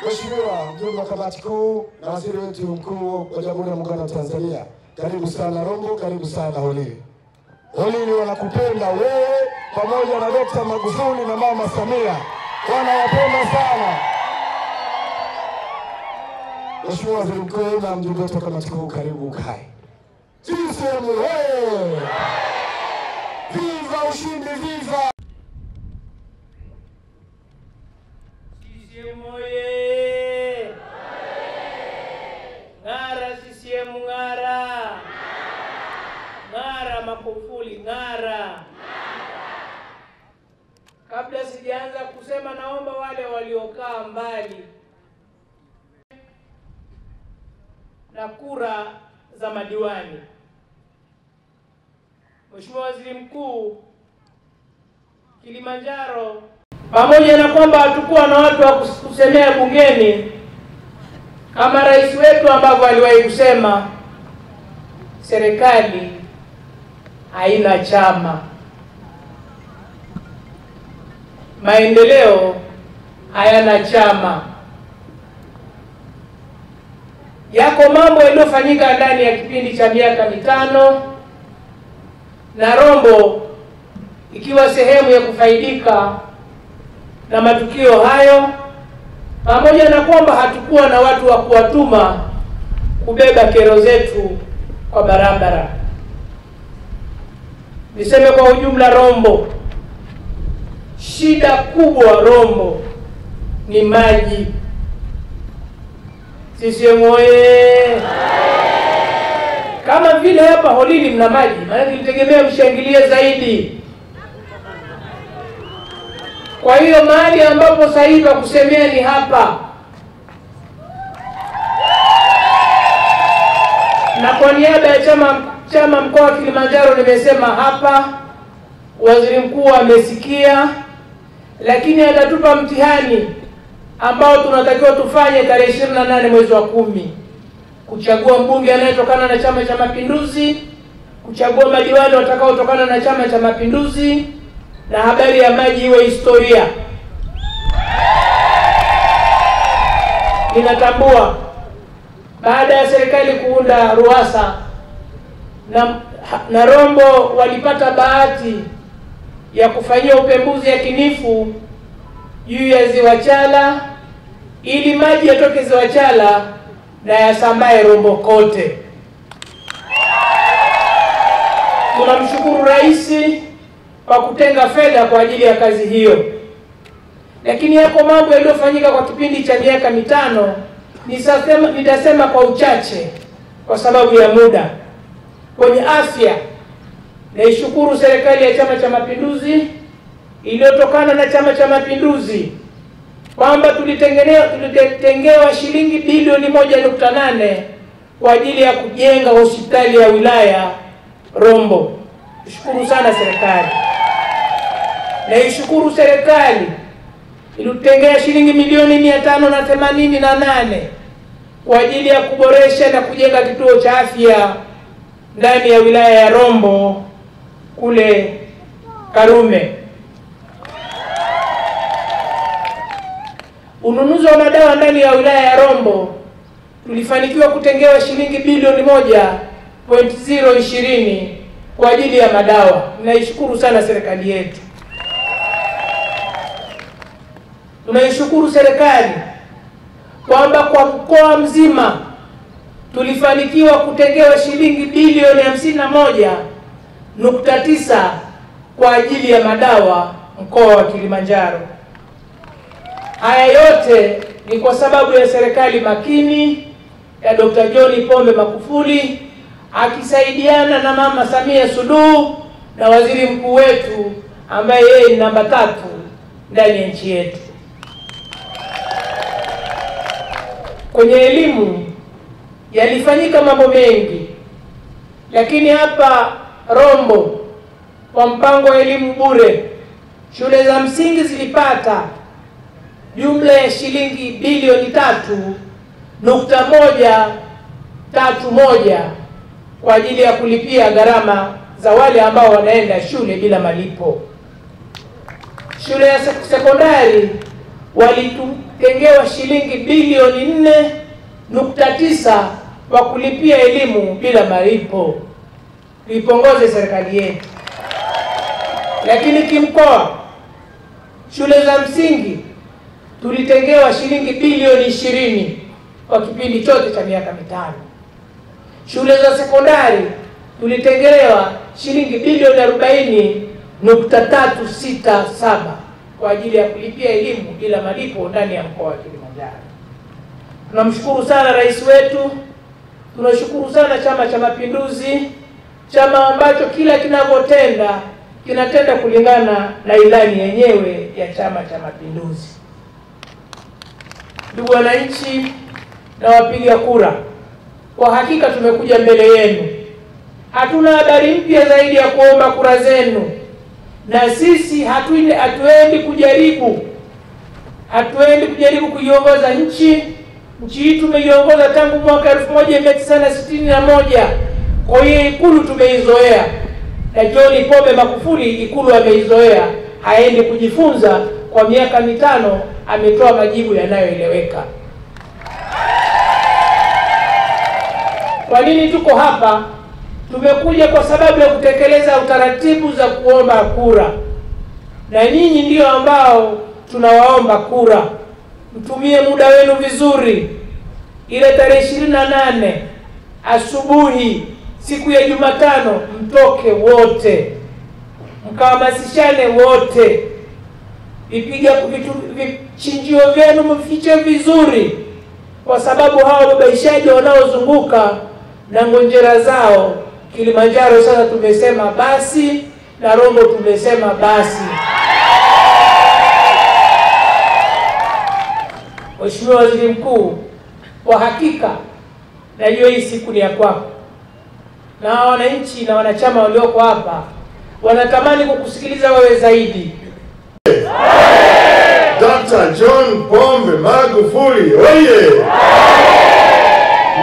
Mheshimiwa mjumbe wa kamati kuu na waziri wetu mkuu wa Jamhuri ya Muungano wa Tanzania, karibu sana Rombo, karibu sana Holili. Holili wanakupenda wewe pamoja na Dr. Magufuli na Mama Samia, wanawapenda sana. Mheshimiwa waziri mkuu na mjumbe wetu wa kamati kuu, karibu ukae. CCM wewe! Viva ushindi, viva! CCM oye! Ng'ara CCM, ng'ara! Ng'ara Magufuli, ng'ara! Kabla sijaanza kusema, naomba wale waliokaa mbali na kura za madiwani. Mheshimiwa Waziri Mkuu, Kilimanjaro, pamoja na kwamba hatukuwa na watu wa kusemea bungeni kama rais wetu ambavyo aliwahi kusema, serikali haina chama, maendeleo hayana chama. Yako mambo yaliyofanyika ndani ya kipindi cha miaka mitano, na Rombo ikiwa sehemu ya kufaidika na matukio hayo, pamoja na kwamba hatukuwa na watu wa kuwatuma kubeba kero zetu kwa barabara. Niseme kwa ujumla, Rombo, shida kubwa Rombo ni maji. CCM oye! Kama vile hapa Holili mna maji, maana nilitegemea mshangilie zaidi. Kwa hiyo mahali ambapo sasa hivi kusemea ni hapa. Na kwa niaba ya chama mkoa wa Kilimanjaro nimesema hapa, waziri mkuu amesikia, lakini atatupa mtihani ambao tunatakiwa tufanye tarehe 28 mwezi wa 10, kuchagua mbunge anayetokana na Chama cha Mapinduzi, kuchagua madiwani watakaotokana na Chama cha Mapinduzi, na habari ya maji iwe historia. Ninatambua baada ya serikali kuunda RUWASA na Rombo walipata bahati ya kufanyia upembuzi yakinifu juu ya Ziwa Chala ili maji yatoke Ziwa Chala na yasambae Rombo kote. Tunamshukuru rais kwa kutenga fedha kwa ajili ya kazi hiyo. Lakini yako mambo yaliyofanyika kwa kipindi cha miaka mitano, nitasema kwa uchache kwa sababu ya muda. Kwenye afya, naishukuru serikali ya Chama cha Mapinduzi iliyotokana na Chama cha Mapinduzi kwamba tulitengewa shilingi bilioni 1.8 kwa ajili ya kujenga hospitali ya wilaya Rombo. Shukuru sana serikali. Naishukuru serikali ilitengea shilingi milioni 588 kwa ajili ya kuboresha na kujenga kituo cha afya ndani ya wilaya ya Rombo kule Karume. Ununuzi wa madawa ndani ya wilaya ya Rombo tulifanikiwa kutengewa shilingi bilioni 1.020 kwa ajili ya madawa. Naishukuru sana serikali yetu. Tunaishukuru serikali kwamba kwa mkoa mzima tulifanikiwa kutengewa shilingi bilioni 51.9 kwa ajili ya madawa mkoa wa Kilimanjaro. Haya yote ni kwa sababu ya serikali makini ya Dr. John Pombe Magufuli akisaidiana na Mama Samia Suluhu na waziri mkuu wetu ambaye yeye ni namba 3 ndani ya nchi yetu. Kwenye elimu yalifanyika mambo mengi, lakini hapa Rombo kwa mpango wa elimu bure shule za msingi zilipata jumla ya shilingi bilioni 3.131 kwa ajili ya kulipia gharama za wale ambao wanaenda shule bila malipo. Shule ya sekondari walitengewa shilingi bilioni 4.9 kwa kulipia elimu bila malipo. Tuipongeze serikali yetu. Lakini kimkoa, shule za msingi tulitengewa shilingi bilioni 20 kwa kipindi chote cha miaka 5. Shule za sekondari tulitengewa shilingi bilioni 40.367 kwa ajili ya kulipia elimu bila malipo ndani ya mkoa wa Kilimanjaro. Tunamshukuru sana rais wetu, tunashukuru sana Chama cha Mapinduzi, chama ambacho kila kinapotenda kinatenda kulingana na ilani yenyewe ya Chama cha Mapinduzi. Ndugu wananchi na wapiga kura, kwa hakika tumekuja mbele yenu. Hatuna habari mpya zaidi ya kuomba kura zenu, na sisi hatuendi kujaribu kuiongoza nchi. Nchi hii tumeiongoza tangu mwaka 1961. Kwa hiyo Ikulu tumeizoea, na John Pombe Magufuli Ikulu ameizoea. Haendi kujifunza, kwa miaka 5 ametoa majibu yanayoeleweka. Kwa nini tuko hapa? Tumekuja kwa sababu ya kutekeleza utaratibu za kuomba kura, na nyinyi ndio ambao tunawaomba kura. Mtumie muda wenu vizuri. Ile tarehe 28 asubuhi siku ya Jumatano, mtoke wote, mkahamasishane wote, vichinjio vyenu mfiche vizuri, kwa sababu hawa wabaishaji wanaozunguka na ngonjera zao. Kilimanjaro sasa tumesema basi, na Rombo tumesema basi. Mheshimiwa Waziri Mkuu, kwa hakika najua hii siku ni ya kwako, na wananchi na wanachama walioko hapa wanatamani kukusikiliza wewe zaidi. Dr. John Pombe Magufuli oye!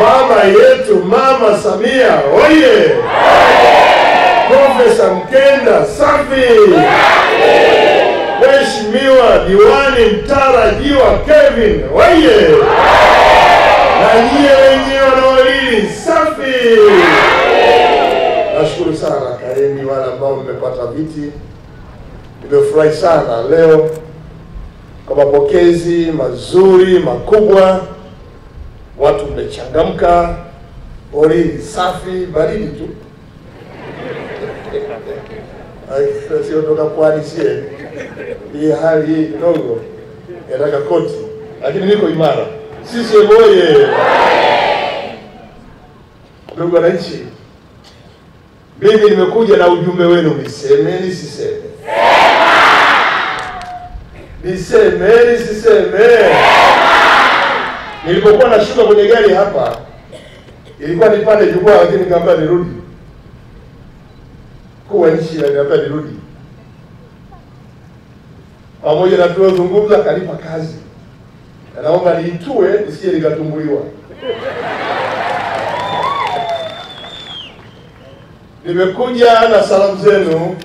Mama yetu Mama Samia oye! Profesa Mkenda safi! Mheshimiwa Diwani mtarajiwa Kevin oye! Na nyie wenyewe wanaolili safi! Nashukuru sana kaeni wale ambao mmepata viti. Nimefurahi sana leo kwa mapokezi mazuri makubwa. Watu mmechangamka, olili safi, baridi tu. Sio toka pwani sie. Hii hali hii kidogo inataka koti, lakini niko imara. Sisi oye! Ndugu wananchi, mimi nimekuja na ujumbe wenu, niseme nisiseme? Niseme nisiseme? Nilipokuwa nashuka kwenye gari hapa, ilikuwa nipande jukwaa, lakini nikamwambia nirudi. Kwa nchi aliniambia nirudi. Pamoja na tuliozungumza kanipa kazi. Naomba niitue nisije nikatumbuliwa. Nimekuja na salamu zenu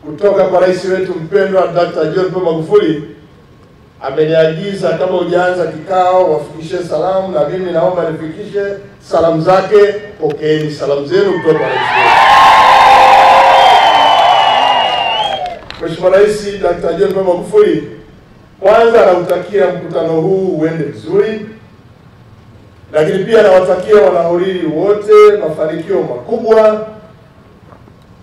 kutoka kwa rais wetu mpendwa Dr. John Pombe Magufuli. Ameniagiza kama hujaanza kikao wafikishe salamu, na mimi naomba nifikishe salamu zake. Pokeeni salamu zenu kutoka kwa rais wetu. Mheshimiwa Rais Dr. John Pombe Magufuli, kwanza nautakia mkutano huu uende vizuri, lakini pia nawatakia wanaholili wote mafanikio makubwa.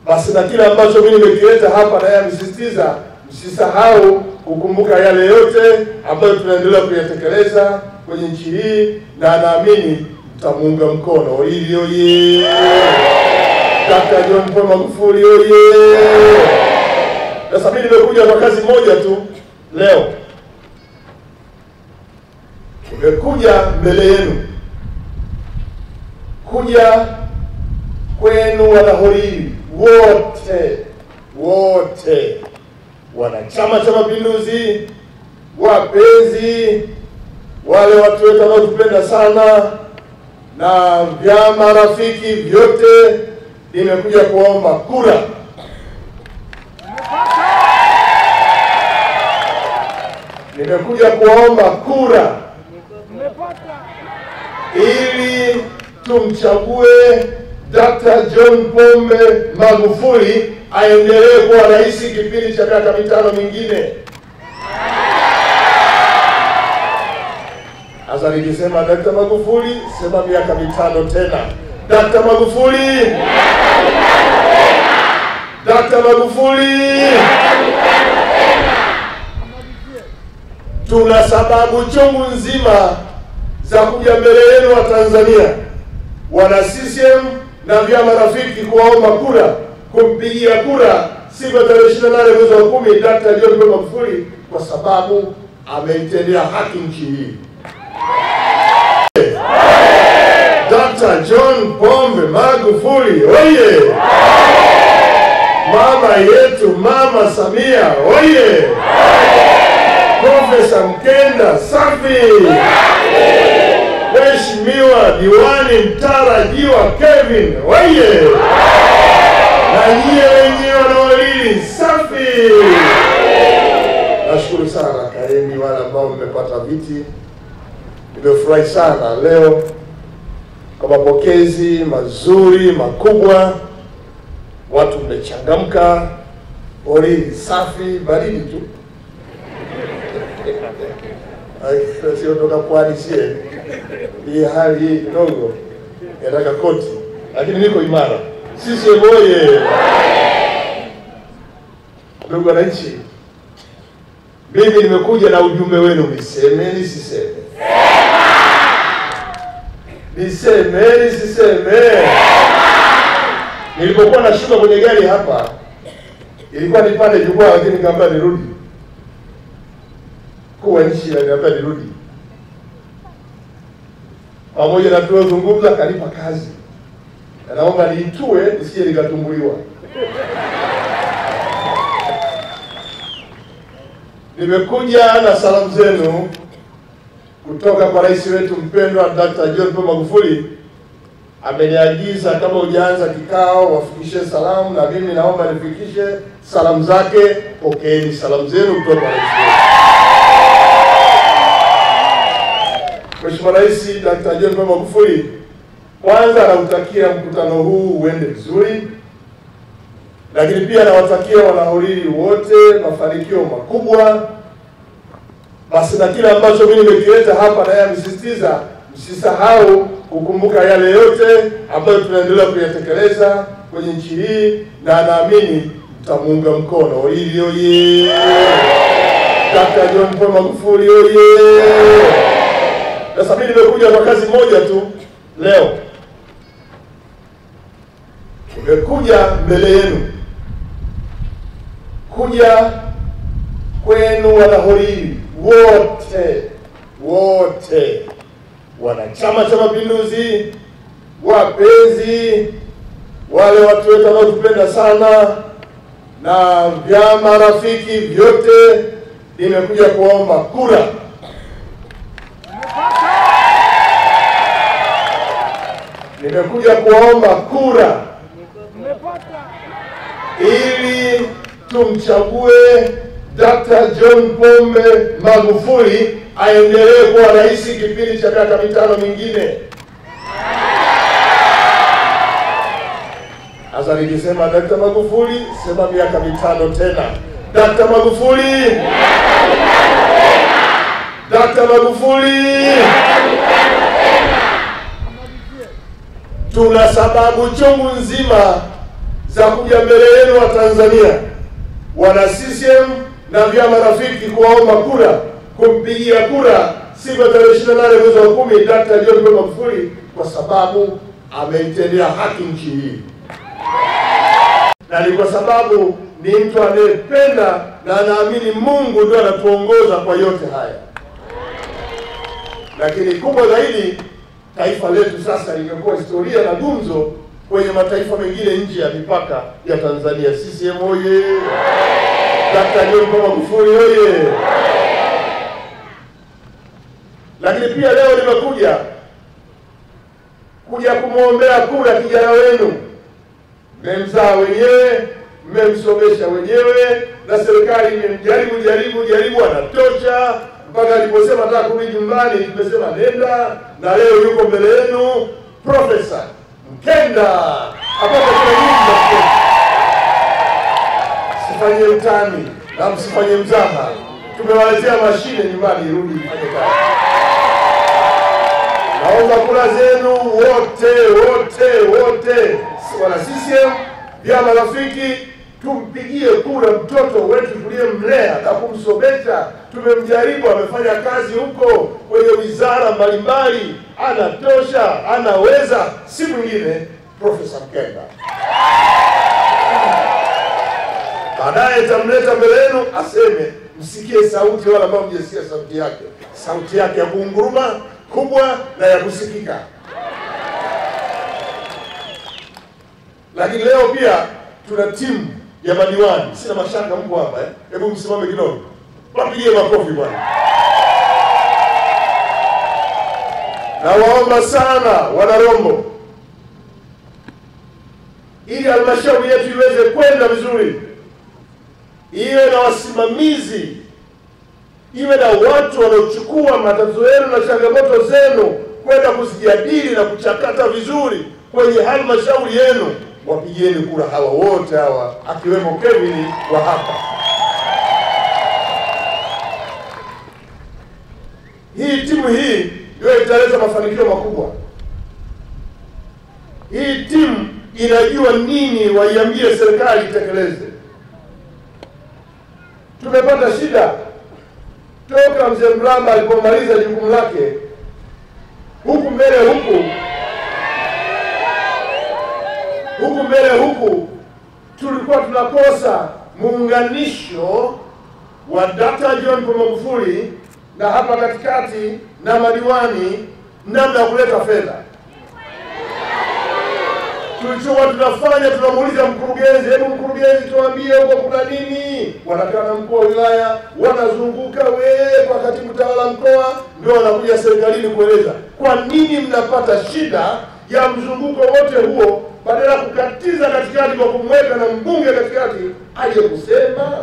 Basi na kile ambacho mimi nimekileta hapa, na yeye amesisitiza msisahau kukumbuka yale yote ambayo tunaendelea kuyatekeleza kwenye nchi hii, na naamini mtamuunga mkono. Olili oye! Dr. John Pombe Magufuli oye! Sasa mimi nimekuja kwa kazi moja tu leo. Nimekuja mbele yenu, kuja kwenu wanaholili wote, wanachama cha Mapinduzi, wapenzi, wale watu wetu wanaotupenda sana, na vyama rafiki vyote, nimekuja kuomba kura. Nimekuja kuomba kura ili tumchague Dr. John Pombe Magufuli aendelee kuwa rais kipindi cha miaka 5 mingine. Sasa nikisema Dr. Magufuli, sema miaka 5 tena. Dr. Magufuli, Dr. Magufuli. Tuna sababu chungu nzima za kuja mbele yenu wa Tanzania, wana CCM na vyama rafiki, kuwaomba kura, kumpigia kura siku ya tarehe 28 mwezi wa 10 Dr. John Pombe Magufuli, kwa sababu ameitendea haki nchi hii. Dr. John Pombe Magufuli oye! Mama yetu Mama Samia oye! Profesa Mkenda safi! Mheshimiwa Diwani mtarajiwa Kevin oye! Na nyie wenyewe wanaolili safi! Nashukuru sana, kaeni wale ambao mmepata viti. Nimefurahi sana leo kwa mapokezi mazuri makubwa, watu mmechangamka, olili safi, baridi tu. Sio toka pwani sie. Hii hali hii kidogo inataka koti, lakini niko imara. Sisi oye! Ndugu wananchi, mimi nimekuja na ujumbe wenu, niseme nisiseme? Niseme nisiseme? Nilipokuwa nashuka kwenye gari hapa, ilikuwa nipande jukwaa, lakini nikamwambia nirudi. Kwa nchi ananiambia nirudi. Pamoja na tuozungumza, kanipa kazi. Naomba niitue nisije nikatumbuliwa. Nimekuja na salamu zenu kutoka kwa rais wetu mpendwa Dr. John Pombe Magufuli. Ameniagiza kama hujaanza kikao wafikishe salamu, na mimi naomba nifikishe salamu zake. Pokeeni salamu zenu kutoka kwa rais wetu. Mheshimiwa Rais Dr. John Pombe Magufuli, kwanza nautakia mkutano huu uende vizuri, lakini pia nawatakia wanaholili wote mafanikio makubwa. Basi na kile ambacho mimi nimekileta hapa, naye amesisitiza msisahau kukumbuka yale yote ambayo tunaendelea kuyatekeleza kwenye nchi hii, na naamini mtamuunga mkono. Olili oye! Dr. John Pombe Magufuli oye! Sasa mimi nimekuja kwa kazi moja tu leo. Nimekuja mbele yenu, kuja kwenu wanaholili wote, wanachama cha Mapinduzi, wapenzi, wale watu wetu wanaotupenda sana, na vyama rafiki vyote, nimekuja kuomba kura. Nimekuja kuomba kura ili tumchague Dr. John Pombe Magufuli aendelee kuwa rais kipindi cha miaka 5 mingine. Sasa nikisema Dr. Magufuli, sema miaka 5 tena. Dr. Magufuli, Dr. Magufuli. Tuna sababu chungu nzima za kuja mbele yenu wa Tanzania, wana CCM na vyama rafiki kuwaomba kura, kumpigia kura siku ya tarehe 28 mwezi wa 10 Dkt. John Pombe Magufuli, kwa sababu ameitendea haki nchi hii, na ni kwa sababu ni mtu anayependa na anaamini Mungu ndio anatuongoza kwa yote haya. Lakini kubwa zaidi, taifa letu sasa limekuwa historia na gumzo kwenye mataifa mengine nje ya mipaka ya Tanzania. CCM oye! Dkt. John Pombe Magufuli oye! Lakini pia leo nimekuja kumwombea kura kijana wenu. Mmemzaa wenyewe, mmemsomesha wenyewe, na serikali imemjaribu anatosha, mpaka aliposema nataka kurudi nyumbani tumesema nenda, na leo yuko mbele yenu Profesa Mkenda apate kura nyingi. Sifanye utani na msifanye mzaha, tumewaletea mashine nyumbani, irudi ifanye kazi. Naomba kura zenu wote wana CCM, vyama rafiki, tumpigie kura mtoto wetu tuliyemlea na kumsomesha. Tumemjaribu, amefanya kazi huko kwenye wizara mbalimbali, anatosha, anaweza. Si mwingine Profesa Mkenda. Baadaye tamleta mbele yenu aseme, msikie sauti wala ambao mjesikia sauti yake ya kuunguruma, kubwa na ya kusikika. Lakini leo pia tuna timu ya madiwani. Sina mashaka mko hapa Hebu msimame kidogo. Wapigie makofi bwana. Na waomba sana wana Rombo, ili halmashauri yetu iweze kwenda vizuri, iwe na wasimamizi, iwe na watu wanaochukua matatizo yenu na changamoto zenu kwenda kuzijadili na kuchakata vizuri kwenye halmashauri yenu. Wapigieni kura hawa wote hawa, akiwemo Kevin wa hapa. Hii timu hii ndio italeta mafanikio makubwa. Hii timu inajua nini waiambie serikali itekeleze. Tumepata shida toka mzee Mramba alipomaliza jukumu lake, huku mbele tulikuwa tunakosa muunganisho wa Dkt. John Pombe Magufuli na hapa katikati na madiwani, namna ya kuleta fedha. Tulichokuwa tunafanya, tunamuuliza mkurugenzi, hebu mkurugenzi tuambie huko kuna nini? Wanakaa na mkuu wa wilaya, wanazunguka kwa katibu tawala mkoa, ndio wanakuja serikalini kueleza kwa nini mnapata shida ya mzunguko wote huo, badala ya kukatiza katikati kwa kumweka na mbunge katikati aje kusema.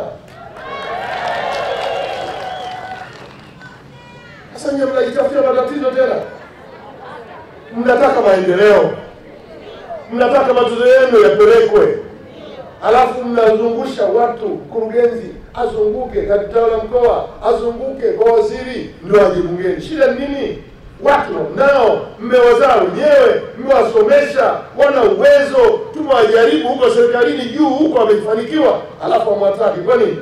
Sasa nyinyi mnajitafutia matatizo tena. Mnataka maendeleo, mnataka matatizo yenu yapelekwe, alafu mnazungusha watu. Mkurugenzi azunguke, katibu tawala mkoa azunguke kwa waziri, ndio aje bungeni. Shida nini? Watu nao mmewazaa wenyewe, mmewasomesha, wana uwezo, tumewajaribu huko serikalini juu huko wamefanikiwa, alafu amwataki. Kwa nini?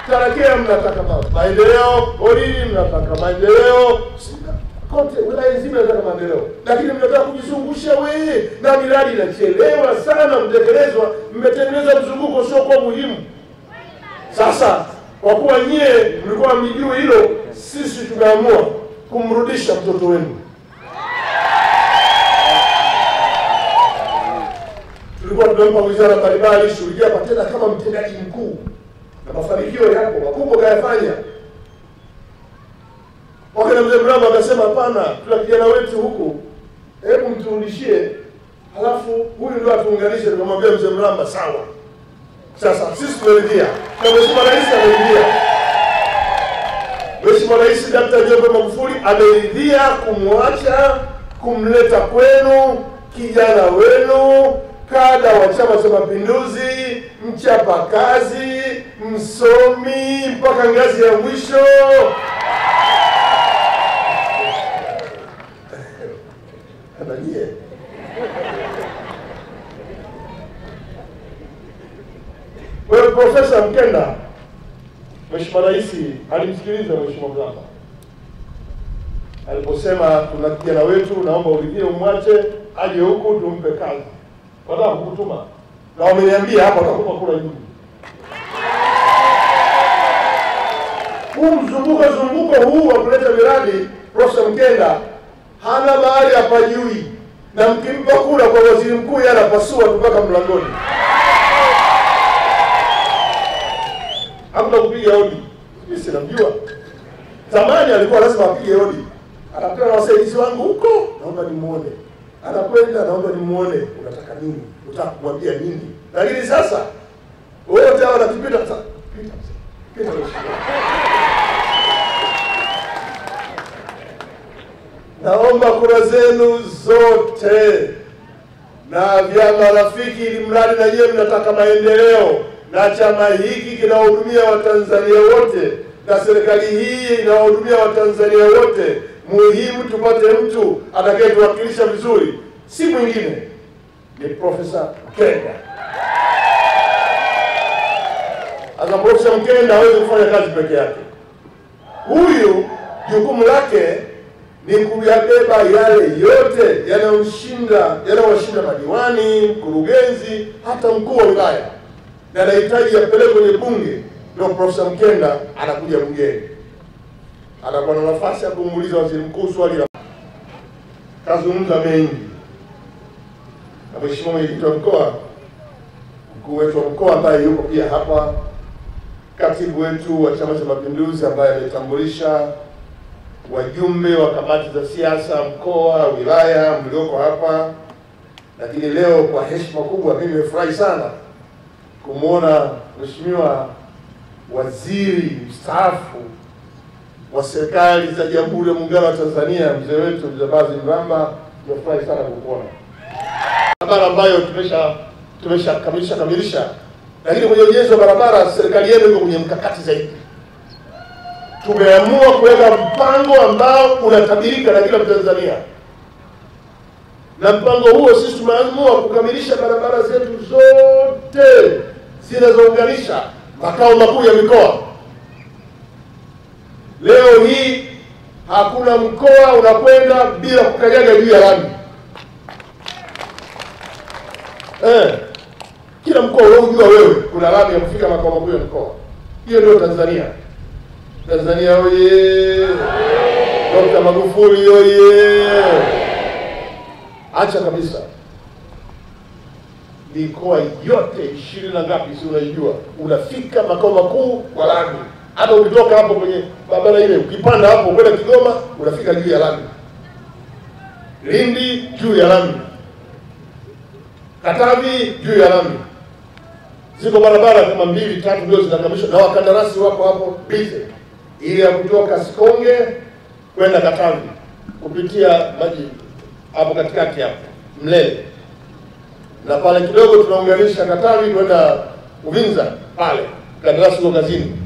Tarakea mnataka maendeleo, Olili mnataka maendeleo, kote wilaya nzima mnataka maendeleo, lakini mnataka kujizungusha na miradi inachelewa sana mtekelezwa. Mmetengeneza mzunguko sio kwa muhimu. Sasa kwa kuwa nyie mlikuwa mjui hilo, sisi tumeamua kumrudisha mtoto wenu. Tulikuwa tunampa wizara mbalimbali shughulikia patena kama mtendaji mkuu, na mafanikio yako makubwa kayafanya. Wakati mzee Mramba akasema hapana, tuna kijana wetu huku, hebu mturudishie, halafu huyu ndio atuunganishe. Tukamwambia mzee Mramba sawa. Sasa sisi tumeridhia, na Mheshimiwa Rais ameridhia. Mheshimiwa Rais Dkt. John Pombe Magufuli ameridhia kumwacha, kumleta kwenu kijana wenu, kada wa Chama cha Mapinduzi, mchapa kazi, msomi mpaka ngazi ya mwisho. Anajie. Kwa hiyo Profesa Mkenda, Mheshimiwa Rais alimsikiliza Mheshimiwa Mlamba aliposema tuna kijana wetu, naomba uridhie umwache aje huku tumpe kazi. Wataka kukutuma. Na wameniambia hapa watakupa kura nyingi. Mzunguko huu wa kuleta miradi, Profesa Mkenda hana mahali hapajui, na mkimpa kura kwa waziri mkuu yeye anapasua mpaka mlangoni. Hakuna kupiga hodi. Mimi sinamjua. Zamani alikuwa lazima apige hodi. Anapewa na wasaidizi wangu huko, naomba nimuone. Anakwenda, naomba nimuone. Unataka nini? Unataka kumwambia nini? Lakini sasa wote hao wanakipita sasa. Pita. Naomba kura zenu zote na vyama rafiki, ili mradi na yeye mnataka maendeleo, na chama hiki kinahudumia Watanzania wote, na serikali hii inahudumia Watanzania wote. Muhimu tupate mtu atakayetuwakilisha vizuri, si mwingine ni Profesa Mkenda. Asa Profesa Mkenda hawezi kufanya kazi peke yake. Huyu jukumu lake ni kuyabeba yale yote yanayowashinda madiwani, mkurugenzi, hata mkuu wa wilaya, na anahitaji yapeleke kwenye bunge. Ndio Profesa Mkenda anakuja bungeni, atakuwa na nafasi ya kumuuliza waziri mkuu swali la kazungumza mengi. Na Mheshimiwa Mwenyekiti wa mkoa, mkuu wetu wa mkoa ambaye yuko pia hapa, katibu wetu wa Chama cha Mapinduzi ambaye ametambulisha, wajumbe wa kamati za siasa mkoa, wilaya mlioko hapa. Lakini leo kwa heshima kubwa mimi nimefurahi sana kumuona Mheshimiwa Waziri mstaafu wa serikali za Jamhuri ya Muungano wa Tanzania, mzee wetu Mzee Basil Mlamba. Nimefurahi sana kukuona. Barabara ambayo tumeshakamilisha, lakini kwenye ujenzi wa barabara serikali yenu iko kwenye mkakati zaidi. Tumeamua kuweka mpango ambao unatabirika na kila Mtanzania. Na mpango huo sisi tumeamua kukamilisha barabara zetu zote zinazounganisha makao makuu ya mikoa. Leo hii hakuna mkoa unakwenda bila kukanyaga juu ya lami. Kila mkoa unaojua wewe kuna lami ya kufika makao makuu ya mkoa. Hiyo ndio Tanzania. Tanzania oye! Dr. Magufuli oye! Acha kabisa. Mikoa yote 20 na ngapi si unaijua, unafika makao makuu kwa lami. Hata ukitoka hapo kwenye barabara ile ukipanda hapo kwenda Kigoma unafika juu ya lami. Lindi juu ya lami. Katavi juu ya lami. Ziko barabara kama 2-3 ndio zinakamilishwa na wakandarasi wako hapo busy. Ili ya kutoka Sikonge kwenda Katavi kupitia maji hapo katikati hapo Mlele, na pale kidogo tunaunganisha Katavi kwenda Uvinza pale kandarasi uko kazini.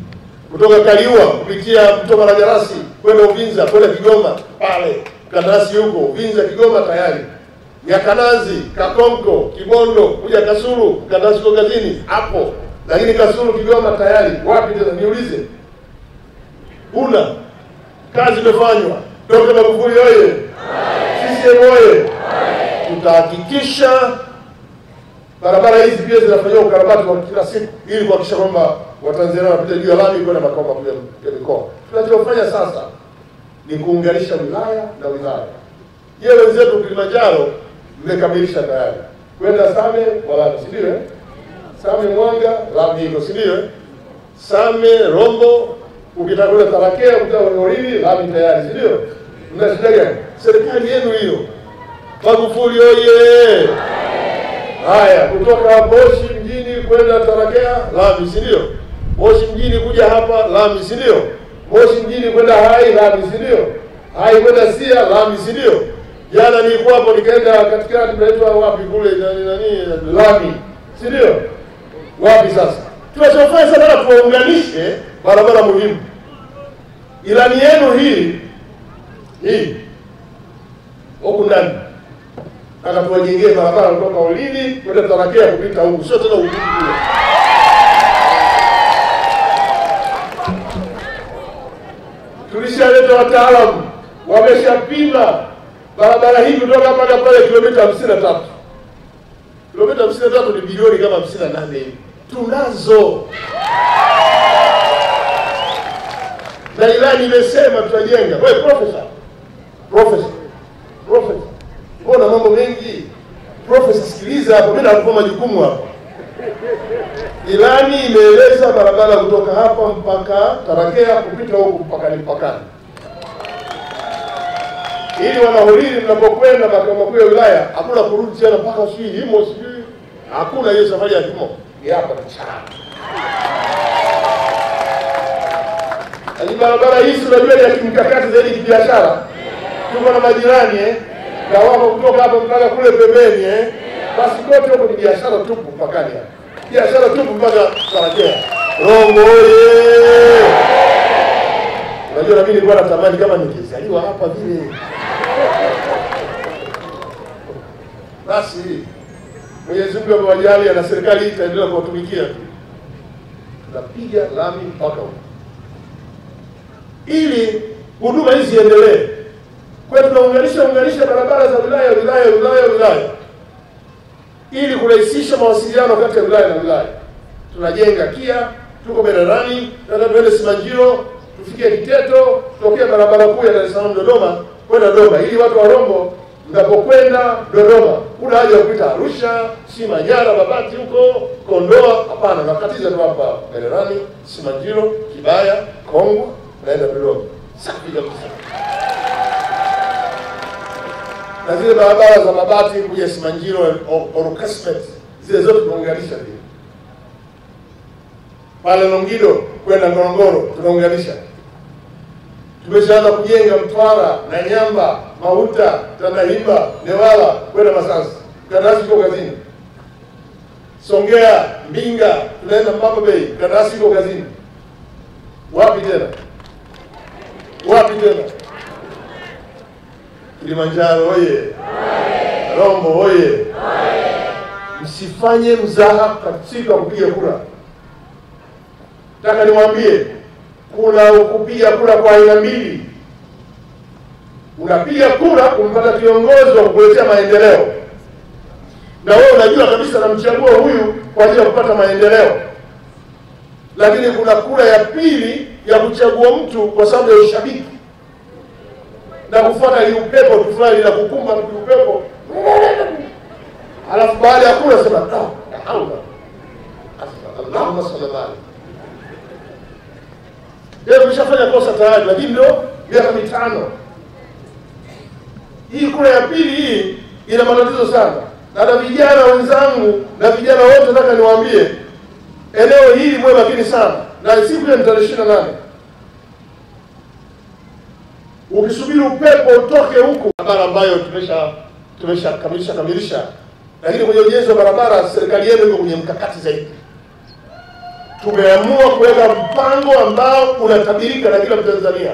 Kutoka Kaliua kupitia mto Maragarasi kwenda Uvinza kwenda Kigoma pale kandarasi huko Uvinza Kigoma tayari. Nyakanazi, Kakonko, Kibondo kuja Kasulu kandarasi uko kazini hapo. Lakini Kasulu Kigoma tayari. Wapi tena niulize? Una kazi imefanywa. Dr. Magufuli oye! CCM oye! Tutahakikisha barabara hizi pia zinafanywa ukarabati wa kila siku ili kuhakikisha kwamba Watanzania wanapita juu ya lami kwenda makao makuu ya mikoa. Tunachofanya sasa ni kuunganisha wilaya na wilaya. Yeye wenzetu Kilimanjaro mmekamilisha tayari. Kwenda Same wala si ndio? Same Mwanga lami iko si ndio? Same Rombo ukitaka kwenda Tarakea ukitaka Orili lami tayari si ndio? Mna shida gani? Serikali yenu hiyo. Magufuli oye! Haya, kutoka Moshi mjini kwenda Tarakea lami si ndio? Moshi mjini kuja hapa lami si ndio? Moshi mjini kwenda Hai lami si ndio? Hai kwenda Sia lami si ndio? Jana nilikuwa hapo nikaenda katikati mnaitwa wapi kule nani lami si ndio? Wapi sasa? Tunachofanya sasa tuunganishe barabara muhimu. Ilani yenu hii huko ndani akatuwajengea barabara kutoka Ulili kwenda Tarakea kupita huko, sio tena Ulili. tulishaleta wataalamu, wameshapima barabara hii kutoka mpaka pale kilomita 53. Kilomita 53 ni bilioni kama 58 hivi. Tunazo. Na ilani imesema tutajenga. Wewe profesa. Mbona mambo mengi? Profesa, sikiliza hapo, mimi nakupa majukumu hapo. Ilani imeeleza barabara kutoka hapa mpaka Tarakea kupita huko mpakani. Ili wanahuriri mnapokwenda makao makuu ya wilaya, hakuna kurudi tena mpaka sijui. Hakuna hiyo safari ya kimo. Ni hapa mchana. Ni barabara hizi unajua ni ya kimkakati zaidi kibiashara. Tuko na majirani na wako kutoka hapa mpaka kule pembeni basi kote huko ni biashara tupu mpakani hapa. Biashara tupu mpaka Tarakea. Rombo oye! Unajua mimi nilikuwa natamani kama nikizaliwa hapa vile. Basi Mwenyezi Mungu amewajalia na serikali itaendelea kuwatumikia tu. Tunapiga lami mpaka huko. Ili huduma hizi ziendelee. Kwa hiyo tunaunganisha barabara za wilaya ili kurahisisha mawasiliano kati ya wilaya na wilaya. Tunajenga Kia, tuko Mererani, na tuende Simanjiro, tufike Kiteto, tutokea barabara kuu ya Dar es Salaam Dodoma kwenda Dodoma, ili watu wa Rombo mnapokwenda Dodoma kuna haja ya kupita Arusha, Manyara, Babati huko, Kondoa, hapana, nakatiza tu hapa Mererani, Simanjiro, Kibaya, Kongwa, naenda Dodoma. Safi kabisa. Na zile barabara za Babati kuja Simanjiro, Orokasmet, zile zote tunaunganisha vile. Pale Longido kwenda Ngorongoro tunaunganisha. Tumeshaanza kujenga Mtwara, Nanyamba, Mahuta, Tandahimba, Newala kwenda Masasi. Kandarasi iko kazini. Songea, Mbinga, tunaenda Mbamba Bay, kandarasi iko kazini. Wapi tena? Kilimanjaro oye! Rombo oye! Msifanye mzaha katika kupiga kura. Nataka niwaambie kuna kupiga kura kwa aina mbili. Unapiga kura kumpata kiongozi wa kukuletea maendeleo. Na wewe unajua kabisa namchagua huyu kwa ajili ya kupata maendeleo. Lakini kuna kura ya pili ya kuchagua mtu kwa sababu ya ushabiki. Na kufuata ile upepo tufanye na kukumba upepo. Alafu baada ya kura sema Allahumma salli ala. Leo mshafanya kosa tayari, lakini ndio miaka 5. Hii kura ya pili hii ina matatizo sana. Na vijana wenzangu na vijana wote nataka niwaambie eneo hili mwe makini sana. Na siku ya 28 ukisubiri upepo utoke huku, barabara ambayo tumeshakamilisha. Lakini kwenye ujenzi wa barabara serikali yetu iko kwenye mkakati zaidi. Tumeamua kuweka mpango ambao unatabirika na kila Mtanzania.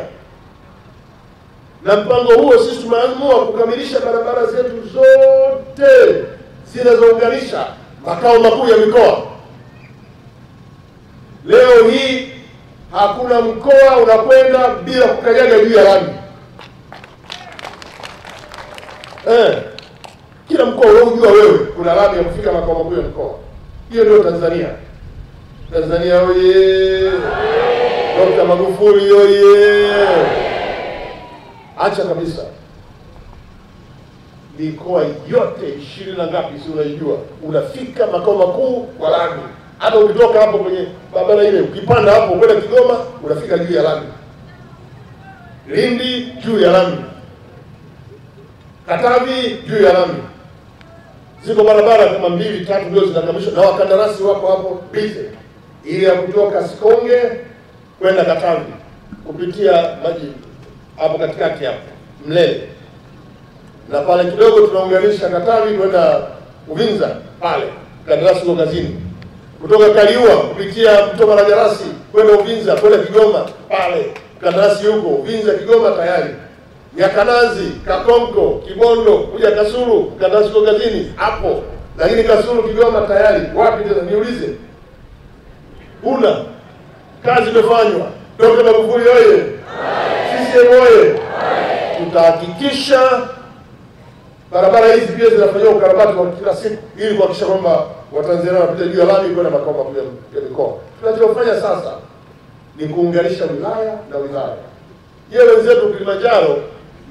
Na mpango huo sisi tumeamua kukamilisha barabara zetu zote zinazounganisha makao makuu ya mikoa. Leo hii hakuna mkoa unakwenda bila kukanyaga juu ya lami. Kila mkoa unaojua wewe kuna lami ya kufika makao makuu ya mkoa. Hiyo ndio Tanzania. Tanzania oye! Dr. Magufuli oye! Acha kabisa. Mikoa yote 20 na ngapi si unaijua. Unafika makao makuu kwa lami. Hata ukitoka hapo kwenye barabara ile ukipanda hapo kwenda Kigoma unafika juu ya lami. Lindi juu ya lami. Katavi juu ya lami. Ziko barabara kama 2-3 ndio zinakamilishwa na wakandarasi wako hapo busy. Ili ya kutoka Sikonge kwenda Katavi kupitia maji hapo katikati hapo Mlele. Na pale kidogo tunaunganisha Katavi kwenda Uvinza pale kandarasi uko kazini. Kutoka Kaliua kupitia Mto Malagarasi kwenda Uvinza kwenda Kigoma pale kandarasi huko Uvinza Kigoma tayari. Nyakanazi, Kakonko, Kibondo, kuja Kasulu kandarasi uko kazini hapo. Lakini Kasulu Kigoma tayari. Wapi tena niulize? Una kazi imefanywa. Dr. Magufuli oye! CCM oye! Tutahakikisha barabara hizi pia zinafanywa ukarabati wa kila siku ili kuhakikisha kwamba Watanzania wanapita juu ya lami kwenda makao makuu ya mikoa. Tunachofanya sasa ni kuunganisha wilaya na wilaya. Yeye wenzetu Kilimanjaro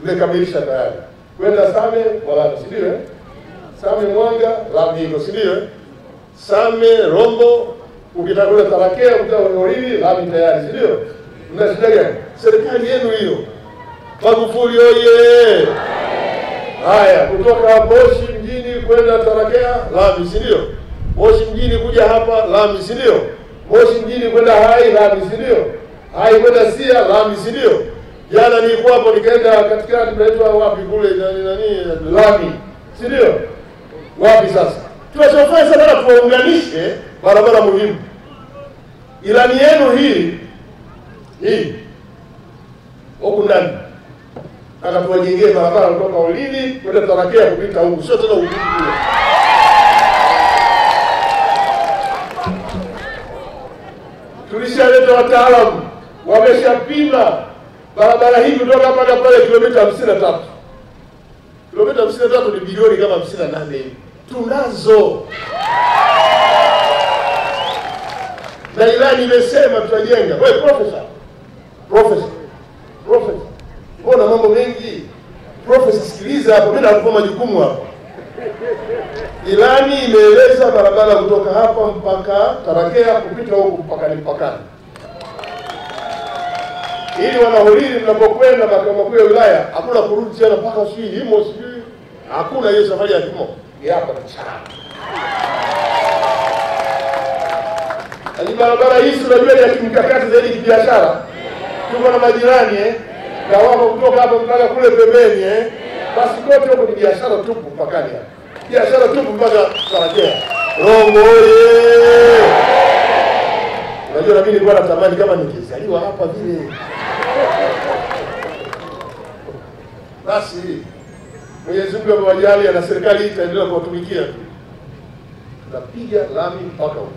mmekamilisha tayari. Kwenda Same wala si ndio? Same Mwanga lami iko si ndio? Same Rombo ukitaka kwenda Tarakea ukitaka Holili lami tayari si ndio? Mna shida gani? Serikali yenu hiyo. Magufuli oye! Haya, kutoka Moshi mjini kwenda Tarakea lami si ndio? Moshi mjini kuja hapa lami si ndio? Moshi mjini kwenda Hai lami si ndio? Hai kwenda Sia lami si ndio? Jana nilikuwa hapo nikaenda katikati tunaitwa wapi kule nani lami si ndio? Wapi sasa? Tunachofanya sasa tuunganishe barabara muhimu. Ilani yenu hii huko ndani aka tuwajengee barabara kutoka Olili kwenda Tarakea kupita huko, sio tena huko kule. Tulishaleta wataalamu wameshapima barabara hii kutoka hapa na pale kilomita 53. Kilomita 53 ni bilioni kama 58 hivi. Tunazo. Na ilani imesema tutajenga. Wewe profesa. Mbona mambo mengi? Profesa sikiliza hapo, mimi nakupa majukumu hapo. Ilani imeeleza barabara kutoka hapa mpaka Tarakea kupita huko mpakani. Ili Wanahorili mnapokwenda makao makuu ya wilaya hakuna kurudi tena mpaka himo sijui. Hakuna hiyo safari ya himo. Ni hapa tachana. Hadi barabara hizi unajua ni ya kimkakati zaidi kibiashara. Tuko na majirani na wao kutoka hapa mpaka kule pembeni basi kote huko ni biashara tupu mpakani hapa. Biashara tupu mpaka Tarakea. Rombo oye! Unajua na mimi nilikuwa natamani kama ningezaliwa hapa vile. Basi Mwenyezi Mungu amewajalia na serikali itaendelea kuwatumikia tu. Tunapiga lami mpaka huko.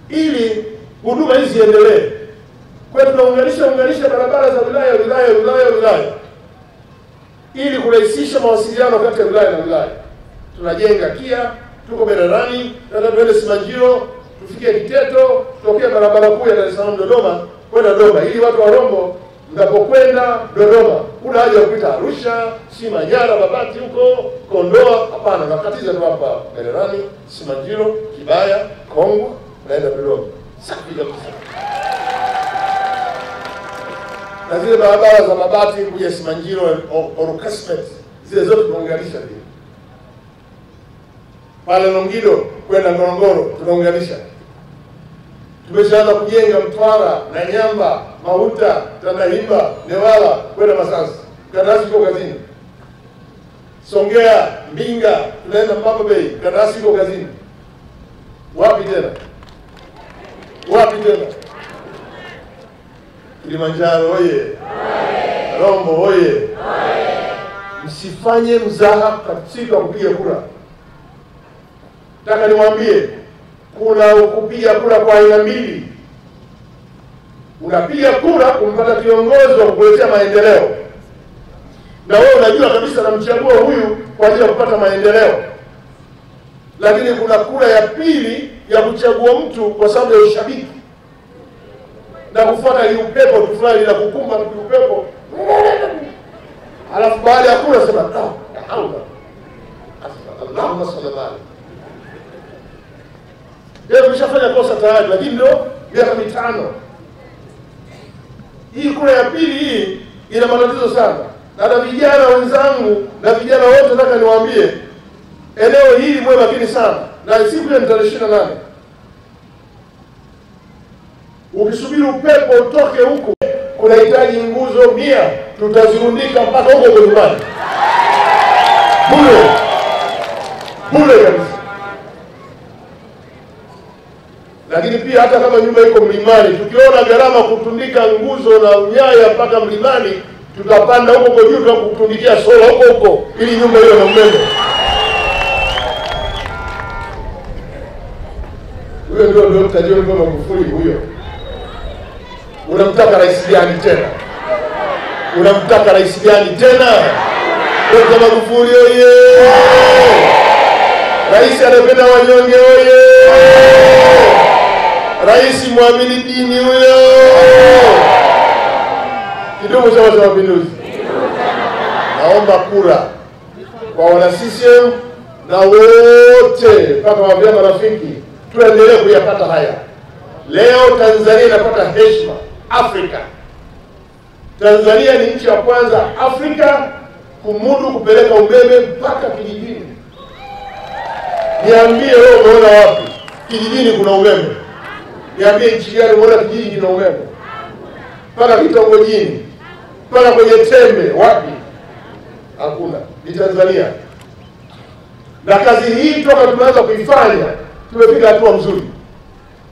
Ili huduma hizi ziendelee. Kwa hiyo tunaunganisha barabara za wilaya ili kurahisisha mawasiliano kati ya wilaya na wilaya. Tunajenga Kia, tuko Mererani, tunaenda Simanjiro, tufikie Kiteto, tutokea barabara kuu ya Dar es Salaam Dodoma kwenda Dodoma ili watu wa Rombo mnapokwenda Dodoma kuna haja ya kupita Arusha, Manyara, Babati huko, Kondoa, hapana, nakatiza tu hapa Mererani, Simanjiro, Kibaya, Kongwa, naenda Dodoma. Safi kabisa. Na zile barabara za Babati kuja Simanjiro Orokasmet zile zote tunaunganisha vile. Pale Longido kwenda Ngorongoro tunaunganisha. Tumeshaanza kujenga Mtwara na Nyamba, Mahuta, Tandahimba, Newala kwenda Masasi. Kandarasi iko kazini. Songea, Mbinga, tunaenda Mbamba Bay, kandarasi iko kazini. Wapi tena? Kilimanjaro oye! Rombo oye! Msifanye mzaha katika kupiga kura. Nataka niwaambie kuna kupiga kura kwa aina mbili. Unapiga kura kumpata kiongozi wa kukuletea maendeleo. Na wewe unajua kabisa namchagua huyu kwa ajili ya kupata maendeleo. Lakini kuna kura ya pili ya kuchagua mtu kwa sababu ya ushabiki. Na kufuata ile upepo fulani na kukumba upepo. Alafu baada ya kura sema Allahumma salli ala. Yeye ameshafanya kosa tayari, lakini ndio miaka 5. Hii kura ya pili hii ina matatizo sana. Na vijana wenzangu na vijana wote nataka niwaambie eneo hili mwe makini sana. Na siku ya tarehe 28 ukisubiri upepo utoke huko kunahitaji nguzo 100 tutazirundika mpaka huko nyumbani. Bure kabisa. Lakini pia hata kama nyumba iko mlimani, tukiona gharama kutundika nguzo na nyaya mpaka mlimani, tutapanda huko kwa juu na kutundikia sola huko ili nyumba hiyo na umeme. Huyo ndio Dr. John Magufuli huyo. Unamtaka rais gani tena? Unamtaka rais gani tena? Dr. Magufuli oye! Rais anapenda wanyonge oye! Rais muamini dini huyo! Kidumu Chama cha Mapinduzi! Naomba kura kwa wana CCM na wote mpaka wa vyama rafiki, tuendelee kuyapata haya. Leo Tanzania inapata heshima Afrika. Tanzania ni nchi ya kwanza Afrika kumudu kupeleka umeme mpaka kijijini. Niambie wewe umeona wapi kijijini kuna umeme? Niambie nchi gani umeona kijiji kina umeme? Mpaka kitongojini, mpaka kwenye tembe, wapi? Hakuna. Ni Tanzania. Na kazi hii toka tumeanza kuifanya tumefika hatua nzuri.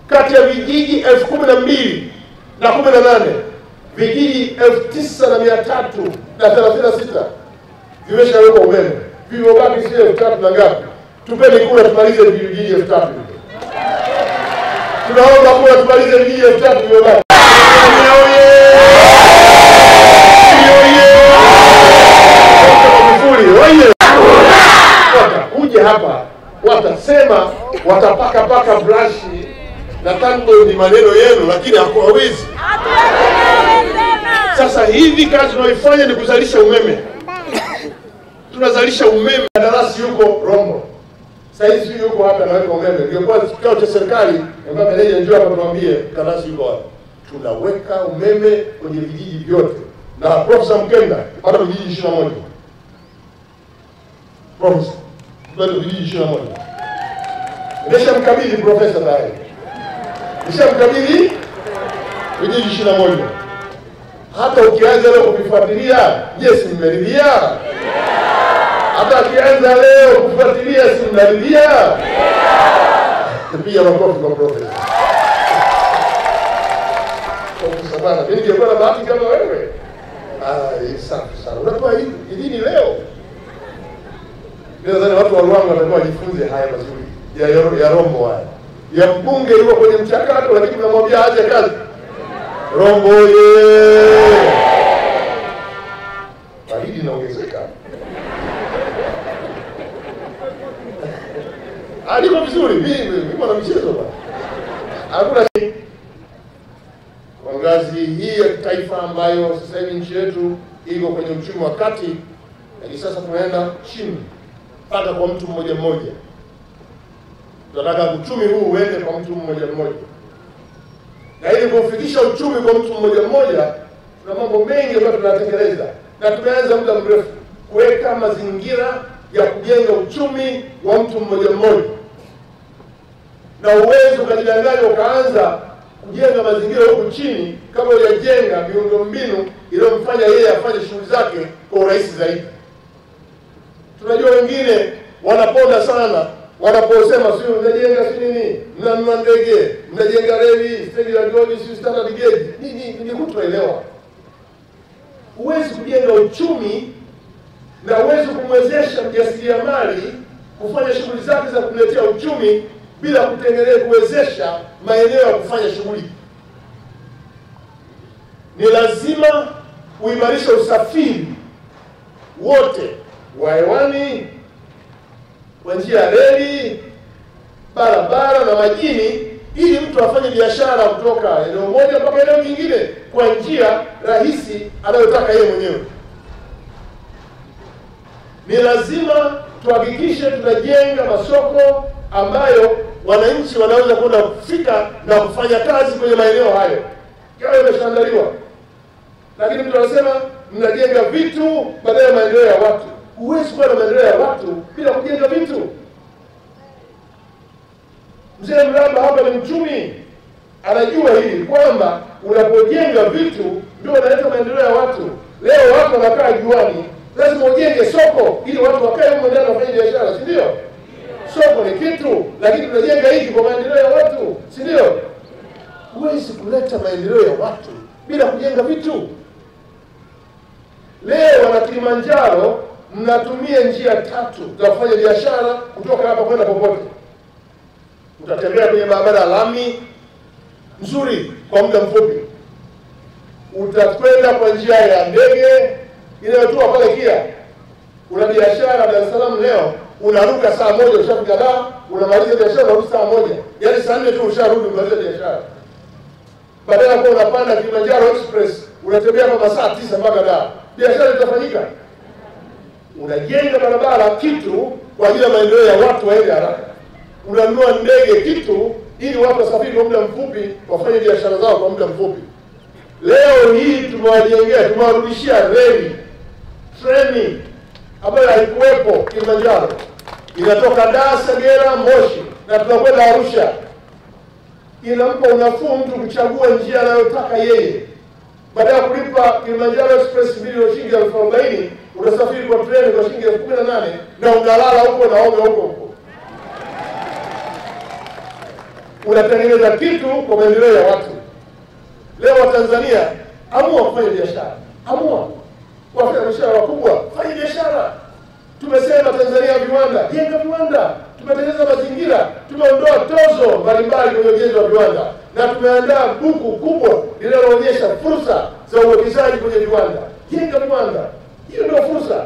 Kati ya vijiji 12,018 vijiji 9,336 vimeshawekwa umeme. Vilivyobaki si 3,000 na ngapi? Tupeni kura tumalize vijiji 3,000. Tunaomba kura tumalize vijiji 3,000 vilivyobaki. Watakuja hapa watasema, watapaka brushi na tango ni maneno yenu, lakini hawawezi. Sasa hivi kazi tunayoifanya ni kuzalisha umeme. Tunazalisha umeme. Kandarasi yuko Rombo. Sasa hivi yuko hapa na weka umeme. Ndio kwa kikao cha serikali, ambapo meneja njoo hapa tuambie kandarasi yuko wapi. Tunaweka umeme kwenye vijiji vyote. Na Profesa Mkenda bado vijiji 21. Profesa bado vijiji 21. Nimeshamkabidhi profesa tayari. Nishamkabidhi vijiji 21. Hata ukianza leo kuvifuatilia, yes mmeridhia? Hata ukianza leo kufuatilia, si mnaridhia? Pia makofi kwa profesa. Kwa sababu mimi ningekuwa na bahati kama wewe. Safi sana. Unatoa idhini leo. Nadhani watu wa Ruangwa watakuwa wajifunze haya mazuri ya Rombo haya. Ya mbunge yuko kwenye mchakato, lakini tunamwambia aje kazi. Rombo ye! Bahidi inaongezeka. Aliko vizuri, mimi mwana mchezo bwana. Hakuna kwa ngazi hii ya taifa ambayo sasa hivi nchi yetu iko kwenye uchumi wa kati, na sasa tunaenda chini mpaka kwa mtu mmoja mmoja. Tunataka uchumi huu uende kwa mtu mmoja mmoja. Na ili kufikisha uchumi kwa mtu mmoja mmoja, tuna mambo mengi ambayo tunatekeleza. Na tumeanza muda mrefu kuweka mazingira ya kujenga uchumi wa mtu mmoja mmoja. Na uwezo ukajidanganya ukaanza kujenga mazingira huku chini kama hujajenga miundombinu iliyomfanya yeye afanye shughuli zake kwa urahisi zaidi. Tunajua wengine wanaponda sana wanaposema sio mnajenga si nini, mnanunua ndege, mnajenga reli, stendi la godi, si standard gauge. Ni kutoelewa. Huwezi kujenga uchumi na huwezi kumwezesha mjasiriamali kufanya shughuli zake za kumletea uchumi bila kuwezesha maeneo ya kufanya shughuli. Ni lazima uimarishe usafiri wote wa hewani, kwa njia ya reli, barabara na majini, ili mtu afanye biashara kutoka eneo moja mpaka eneo lingine kwa njia rahisi anayotaka yeye mwenyewe. Ni lazima tuhakikishe tunajenga masoko ambayo wananchi wanaweza kwenda kufika na kufanya kazi kwenye maeneo hayo. Kama imeshaandaliwa. Lakini mtu anasema mnajenga vitu badala ya maendeleo ya watu. Huwezi kuwa na maendeleo ya watu bila kujenga vitu. Mzee Mramba hapa ni mchumi, anajua hili kwamba unapojenga vitu ndio unaleta maendeleo ya watu. Leo watu wanakaa juani, lazima ujenge soko ili watu wakae huko ndani wafanye biashara, si ndio? Soko ni kitu, lakini tunajenga hiki kwa maendeleo ya watu, si ndio? Huwezi kuleta maendeleo ya watu bila kujenga vitu. Leo wana Kilimanjaro mnatumia njia 3 za kufanya biashara kutoka hapa kwenda popote. Utatembea kwenye barabara ya lami nzuri kwa muda mfupi. utakwenda kwa njia ya ndege inayotua pale KIA. Una biashara Dar es Salaam leo, unaruka saa moja ushafika Dar, unamaliza biashara unarudi saa moja. Yaani saa 4 tu usharudi umaliza biashara. Badala kwa unapanda Kilimanjaro Express, unatembea kwa masaa 9 mpaka Dar. Biashara itafanyika. Unajenga barabara kitu kwa ajili ya maendeleo ya watu waende haraka. Unanunua ndege kitu ili watu wasafiri kwa muda mfupi, wafanye biashara zao kwa muda mfupi. Leo hii tumewajengea, tumewarudishia reli, treni ambayo haikuwepo Kilimanjaro. Inatoka Dar, Segera, Moshi na tunakwenda Arusha. Inampa unafuu mtu kuchagua njia anayotaka yeye. Badala ya kulipa Kilimanjaro Express bilioni shilingi 40,000, unasafiri kwa treni kwa shilingi 18,000 na unalala huko na oga huko. Unatengeneza kitu kwa maendeleo ya watu. Leo Watanzania amua kufanya biashara. Amua. Wafanya biashara wakubwa, fanya biashara. Tumesema Tanzania viwanda, jenga viwanda. Tumetengeneza mazingira, tumeondoa tozo mbalimbali kwenye ujenzi wa viwanda na tumeandaa buku kubwa linaloonyesha fursa za uwekezaji kwenye viwanda. Jenga viwanda. Hiyo ndio fursa.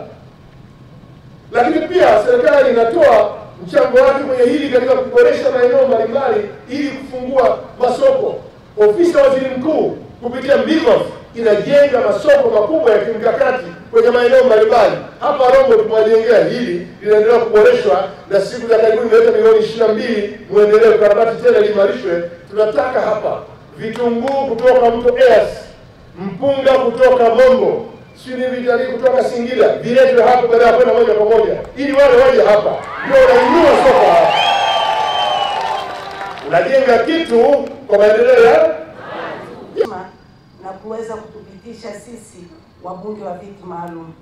Lakini pia serikali inatoa mchango wake kwenye hili katika kuboresha maeneo mbalimbali ili kufungua masoko. Ofisi ya Waziri Mkuu kupitia MIGOF inajenga masoko makubwa ya kimkakati kwenye maeneo mbalimbali. Hapa Rombo tumewajengea hili, linaendelea kuboreshwa na siku za karibuni imeleta milioni 22 muendelee kukarabati tena liimarishwe. Tunataka hapa vitunguu kutoka mto Eas, mpunga kutoka Mombo, sini vitali kutoka Singida, viletwe hapa baada ya kwenda moja kwa moja ili wale waje hapa. Ndio unainua soko hapa. Unajenga kitu kwa maendeleo ya na kuweza kutupitisha sisi wabunge wa viti maalum.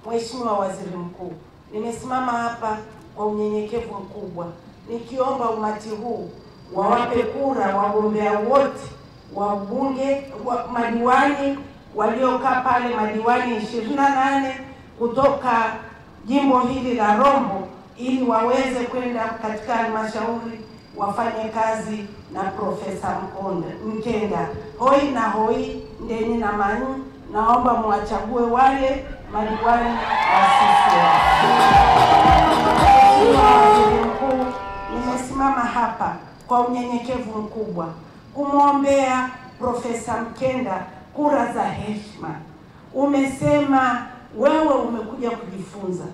Mheshimiwa Waziri Mkuu, nimesimama hapa kwa unyenyekevu mkubwa nikiomba umati huu wawape kura wagombea wote wa bunge madiwani waliokaa pale, madiwani 28 kutoka jimbo hili la Rombo, ili waweze kwenda katika halmashauri wafanye kazi na Profesa Mkenda. Hoi na hoi, ndeni na mani, naomba mwachague wale madiwani wa CCM. Waziri Mkuu, nimesimama hapa kwa unyenyekevu mkubwa kumwombea Profesa Mkenda kura za heshima. Umesema wewe umekuja kujifunza,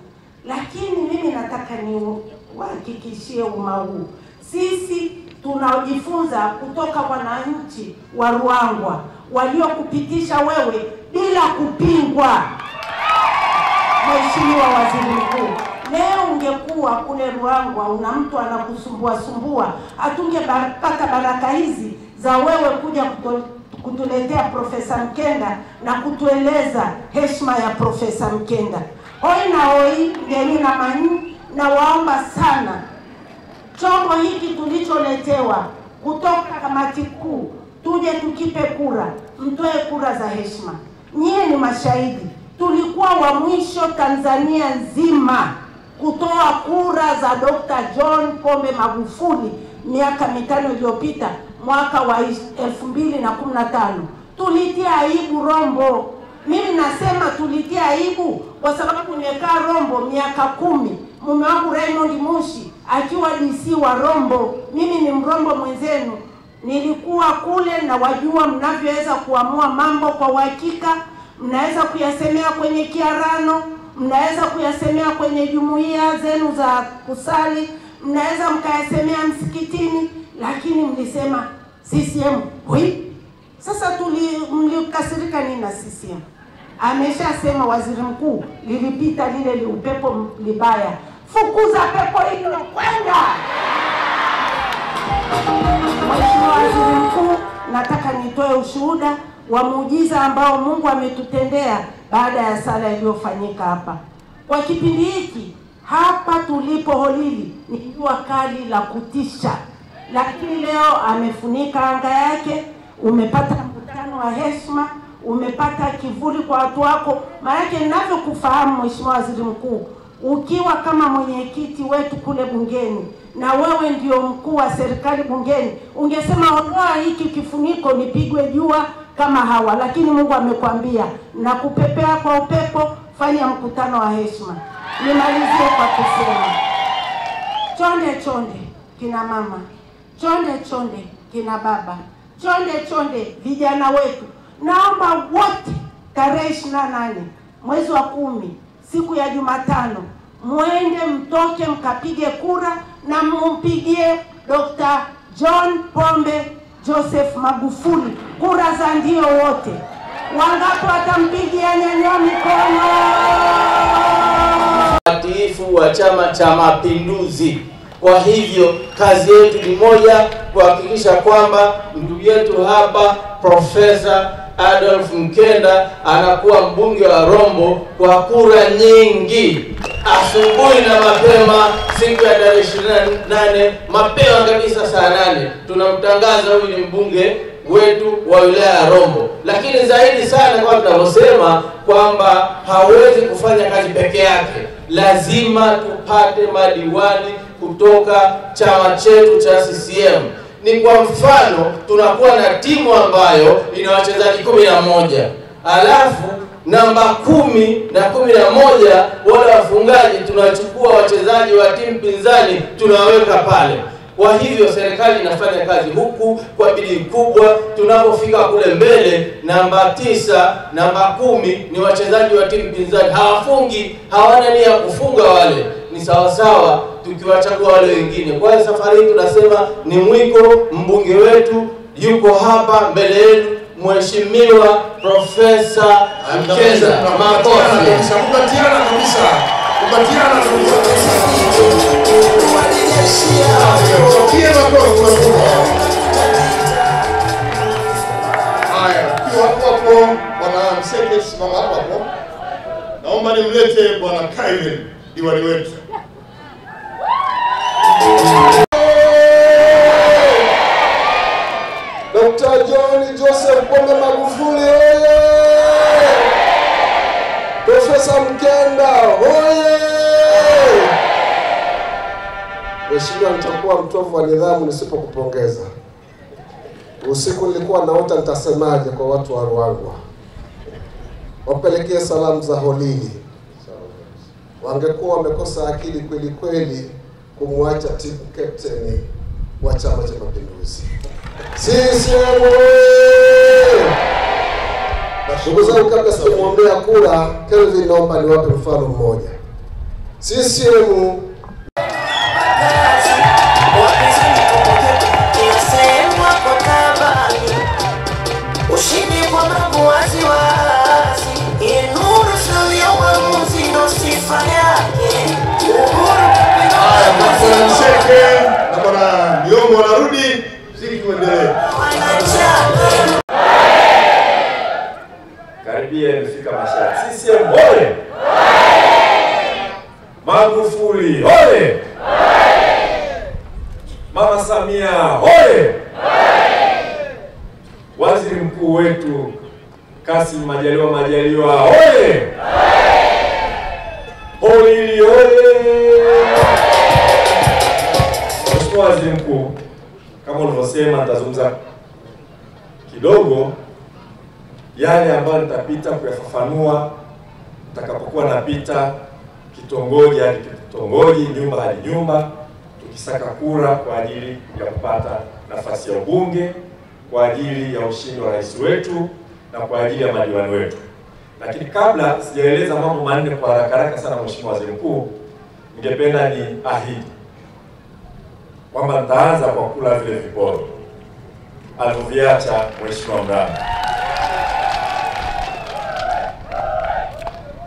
lakini mimi nataka niwahakikishie umma huu, sisi tunaojifunza kutoka wananchi wa Ruangwa waliokupitisha wewe bila kupingwa. Mheshimiwa Waziri Mkuu, leo ungekuwa kule Ruangwa una mtu anakusumbua, hatungepata baraka hizi za wewe kuja kutuletea Profesa Mkenda na kutueleza heshima ya Profesa Mkenda. Hoi na hoi, ndeni na mani, na waomba sana chombo hiki tulicholetewa kutoka kamati kuu tuje tukipe kura, mtoe kura za heshima. Nyie ni mashahidi, tulikuwa wa mwisho Tanzania nzima kutoa kura za Dr. John Pombe Magufuli miaka 5 iliyopita, mwaka wa 2015. Tulitia aibu Rombo. Mimi nasema tulitia aibu kwa sababu nimekaa Rombo miaka 10. Mume wangu Raymond Mushi akiwa DC wa Rombo, mimi ni Mrombo mwenzenu. Nilikuwa kule na wajua mnavyoweza kuamua mambo kwa uhakika. Mnaweza kuyasemea kwenye kiarano, mnaweza kuyasemea kwenye jumuiya zenu za kusali, mnaweza mkayasemea msikitini, lakini mlisema CCM. Hui, sasa mlikasirika nini na CCM? Ameshasema Waziri Mkuu, lilipita lile upepo libaya. Fukuza pepo hilo kwenda. Mheshimiwa Waziri Mkuu, nataka nitoe ushuhuda wa muujiza ambao Mungu ametutendea baada ya sala iliyofanyika hapa. Kwa kipindi hiki hapa tulipo Holili ni jua kali la kutisha, lakini leo amefunika anga yake. Umepata mkutano wa heshima, umepata kivuli kwa watu wako. Maana ninavyokufahamu Mheshimiwa Waziri Mkuu, ukiwa kama mwenyekiti wetu kule bungeni na wewe ndio mkuu wa serikali bungeni, ungesema ondoa hiki kifuniko nipigwe jua kama hawa, lakini Mungu amekwambia na kupepea kwa upepo, fanya mkutano wa heshima. Nimalizie kwa kusema chonde chonde kina mama, chonde chonde kina baba, chonde chonde vijana wetu. Naomba wote tarehe 28 mwezi wa 10 siku ya Jumatano muende mtoke mkapige kura na mumpigie Dr. John Pombe Joseph Magufuli kura za ndio wote. Wangapi watampigia? Nyanyua mikono. Watiifu wa Chama cha Mapinduzi. Kwa hivyo kazi yetu ni moja, kuhakikisha kwamba ndugu yetu hapa Profesa Adolf Mkenda anakuwa mbunge wa Rombo kwa kura nyingi. Asubuhi na mapema siku ya tarehe 28 mapema kabisa saa 8 tunamtangaza huyu ni mbunge wetu wa wilaya ya Rombo. Lakini zaidi sana kwa tunavyosema kwamba hawezi kufanya kazi peke yake, lazima tupate madiwani kutoka chama chetu cha CCM. Ni kwa mfano tunakuwa na timu ambayo ina wachezaji 11, alafu namba 10 na 11 wale wafungaji tunachukua wachezaji wa timu pinzani tunaweka pale. Kwa hivyo serikali inafanya kazi huku kwa bidii kubwa. Tunapofika kule mbele namba 9, namba 10 ni wachezaji wa timu pinzani, hawafungi, hawana nia kufunga, wale ni sawa sawa tukiwachagua wale wengine. Kwa hiyo safari hii tunasema ni mwiko, mbunge wetu yuko hapa mbele yenu, Mheshimiwa Profesa Mkenda. Makofi. Kubatiana kabisa. Haya, hapo bwana Mseke, simama hapo. Naomba nimlete bwana Kevin, diwani wetu. Dr. John Joseph Pombe Magufuli oye! Profesa Mkenda oye! Mheshimiwa, nitakuwa mtovu wa nidhamu nisipokupongeza. Usiku nilikuwa naota nitasemaje kwa watu wa Ruangwa. Wapelekee salamu za holili. Wangekuwa wamekosa akili kweli kweli kumwacha team captain wa Chama cha Mapinduzi. CCM oye! Ndugu zangu, kabla sijamuombea kura, Kelvin naomba niwape mfano mmoja. CCM na bwana Miongo wanarudi, ziki tuendelee. Karibia imefika mashati. CCM oye! Magufuli oye! Mama Samia oye! Waziri mkuu wetu Kassim Majaliwa oye! Holili oye! Mheshimiwa Waziri Mkuu, kama ulivyosema, nitazungumza kidogo yale ambayo nitapita kuyafafanua nitakapokuwa napita kitongoji hadi kitongoji, nyumba hadi nyumba, tukisaka kura kwa ajili ya kupata nafasi ya ubunge, kwa ajili ya ushindi wa rais wetu na kwa ajili ya madiwani wetu. Lakini kabla sijaeleza mambo manne kwa haraka sana, Mheshimiwa Waziri Mkuu, ningependa ni ahidi kwamba nitaanza kwa kula vile viporo alivyoviacha Mheshimiwa Mrama.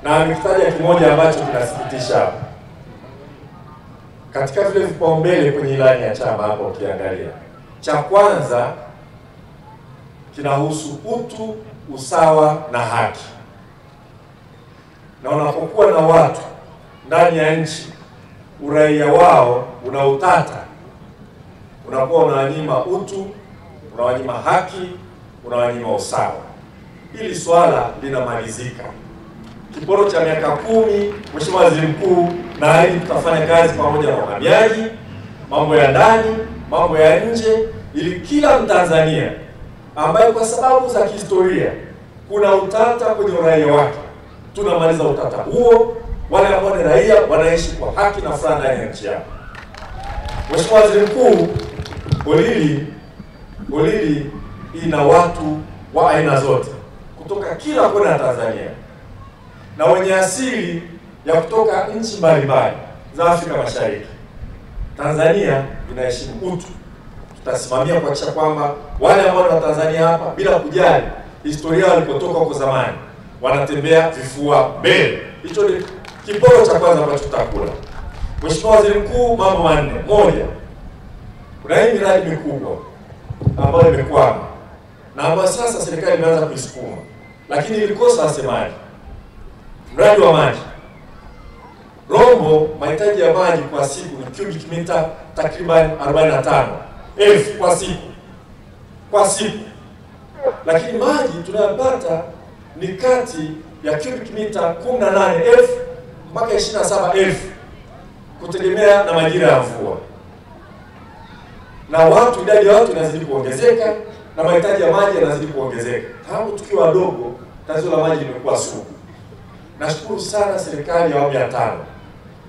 Na nikitaja kimoja ambacho kinasikitisha hapa. Katika vile vipaumbele kwenye ilani ya chama hapo ukiangalia, cha kwanza kinahusu utu, usawa na haki. Na unapokuwa na watu ndani ya nchi uraia wao unautata, unakuwa unawanyima utu, unawanyima haki, unawanyima usawa. Hili swala linamalizika kiporo cha miaka 10, Mheshimiwa Waziri Mkuu, na hili tutafanya kazi pamoja na uhamiaji, mambo ya ndani, mambo ya nje, ili kila Mtanzania ambaye kwa sababu za kihistoria kuna utata kwenye uraia wake, tunamaliza utata huo. Wale ambao ni raia wanaishi kwa haki na furaha ndani ya nchi yao. Mheshimiwa Waziri Mkuu, Holili ina watu wa aina zote kutoka kila kona ya Tanzania na wenye asili ya kutoka nchi mbalimbali za Afrika Mashariki. Tanzania inaheshimu utu. Tutasimamia kuhakikisha kwamba wale ambao ni wa Tanzania hapa, bila kujali historia walipotoka huko zamani, wanatembea vifua mbele. Hicho ni kiporo cha kwanza ambacho tutakula. Mheshimiwa Waziri Mkuu, mambo manne. Moja, kuna hii miradi mikubwa ambayo imekwama na ambayo sasa serikali imeanza kuisukuma, lakini ilikosa wasemaji. Mradi wa maji Rombo, mahitaji ya maji kwa siku ni cubic mita takriban 45,000 kwa siku, lakini maji tunayopata ni kati ya cubic mita 18,000 mpaka 27,000 kutegemea na majira ya mvua, na idadi ya watu inazidi kuongezeka na mahitaji ya maji yanazidi kuongezeka. Tangu tukiwa wadogo, tatizo la maji limekuwa sugu. Nashukuru sana serikali ya awamu ya 5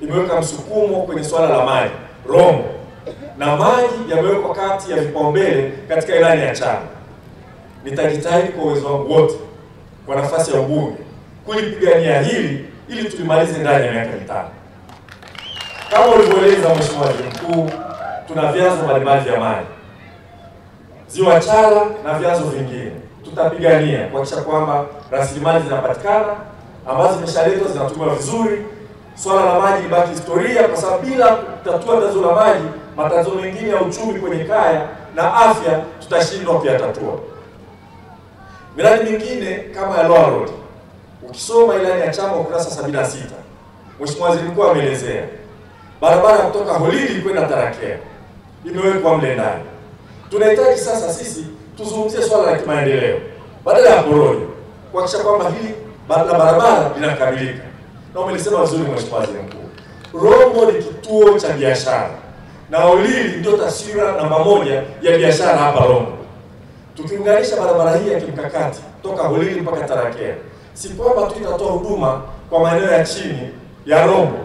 imeweka msukumo kwenye swala la maji Rombo, na maji yamewekwa kati ya vipaumbele katika ilani ya chama. Nitajitahidi kwa uwezo wangu wote kwa nafasi ya ubunge kulipigania hili ili tulimalize ndani ya miaka 5. Kama ulivyoeleza Mheshimiwa Waziri Mkuu, tuna vyanzo mbalimbali vya maji, Ziwa Chala na vyanzo vingine. Tutapigania kuhakikisha kwamba rasilimali zinapatikana ambazo zimeshaletwa zinatumiwa vizuri. Swala la maji libaki historia, kwa sababu bila kutatua tatizo la maji, matatizo mengine ya uchumi kwenye kaya na afya tutashindwa kuyatatua. Miradi mingine kama ya Lower Road, ukisoma ilani ya chama ukurasa 76, Mheshimiwa Waziri Mkuu ameelezea barabara kutoka Holili kwenda Tarakea imewekwa mle ndani. Tunahitaji sasa sisi tuzungumzie swala la kimaendeleo badala ya porojo, kuhakikisha kwamba hili barabara linakamilika. Na umelisema vizuri Mheshimiwa Waziri Mkuu, Rombo ni kituo cha biashara na Holili ndio taswira namba 1 ya biashara hapa Rombo. Tukiunganisha barabara hii ya kimkakati toka Holili mpaka Tarakea, si kwamba tu itatoa huduma kwa maeneo ya chini ya Rombo,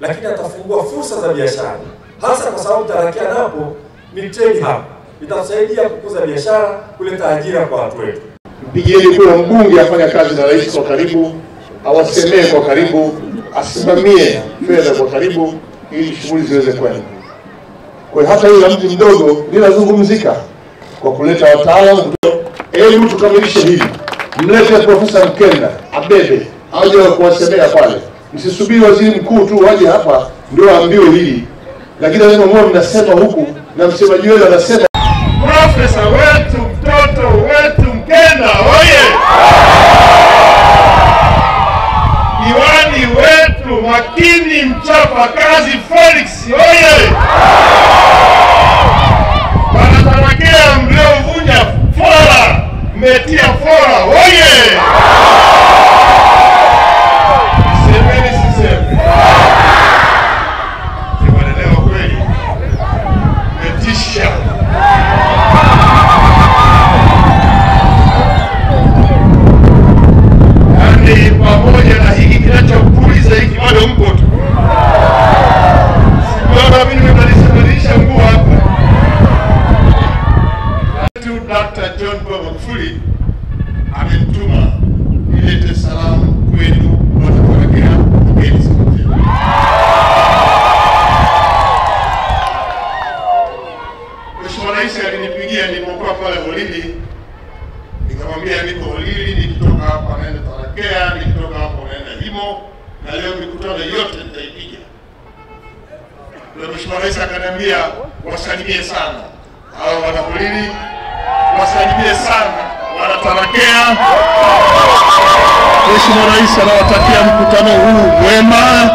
lakini atafungua fursa za biashara, hasa kwa sababu Tarakea napo ni trade hub. Itatusaidia kukuza biashara, kuleta ajira kwa watu wetu. Mpigieni kura mbunge afanya kazi na rais kwa karibu, awasemee kwa karibu, asimamie fedha kwa karibu ili shughuli ziweze kwenda. Kwa hiyo hata yule mtu mdogo linazungumzika kwa kuleta wataalamu. Elimu tukamilishe hili. Mlete Profesa Mkenda abebe aje kuwasemea pale. Msisubiri waziri mkuu tu waje hapa ndio aambiwe hili. Lakini lazima mwe mnasema huku na msemaji wenu anasema Profesa wetu, mtoto wetu Mkenda oye! Diwani wetu makini mchapa kazi Felix oye! Wanatarakea mliovunja fora, mmetia fora oye! Semeni sisemi. Simanelewa kweli. Metisha. Yaani pamoja na hiki kinachopuliza hiki bado mpo tu. Sikuona mimi nimebadilisha nguo hapa. Dr. John Pombe Magufuli amenituma nilete salamu kwenu wanapoelekea mgeni siku njema. Mheshimiwa Rais alinipigia nilipokuwa pale Holili, nikamwambia niko Holili, nikitoka hapa naenda Tarakea, nikitoka hapa naenda Himo, na leo mikutano yote nitaipiga. Na Mheshimiwa Rais akaniambia wasalimie sana hao wana Holili, wasalimie sana wanatarakea. Mheshimiwa Rais anawatakia mkutano huu mwema.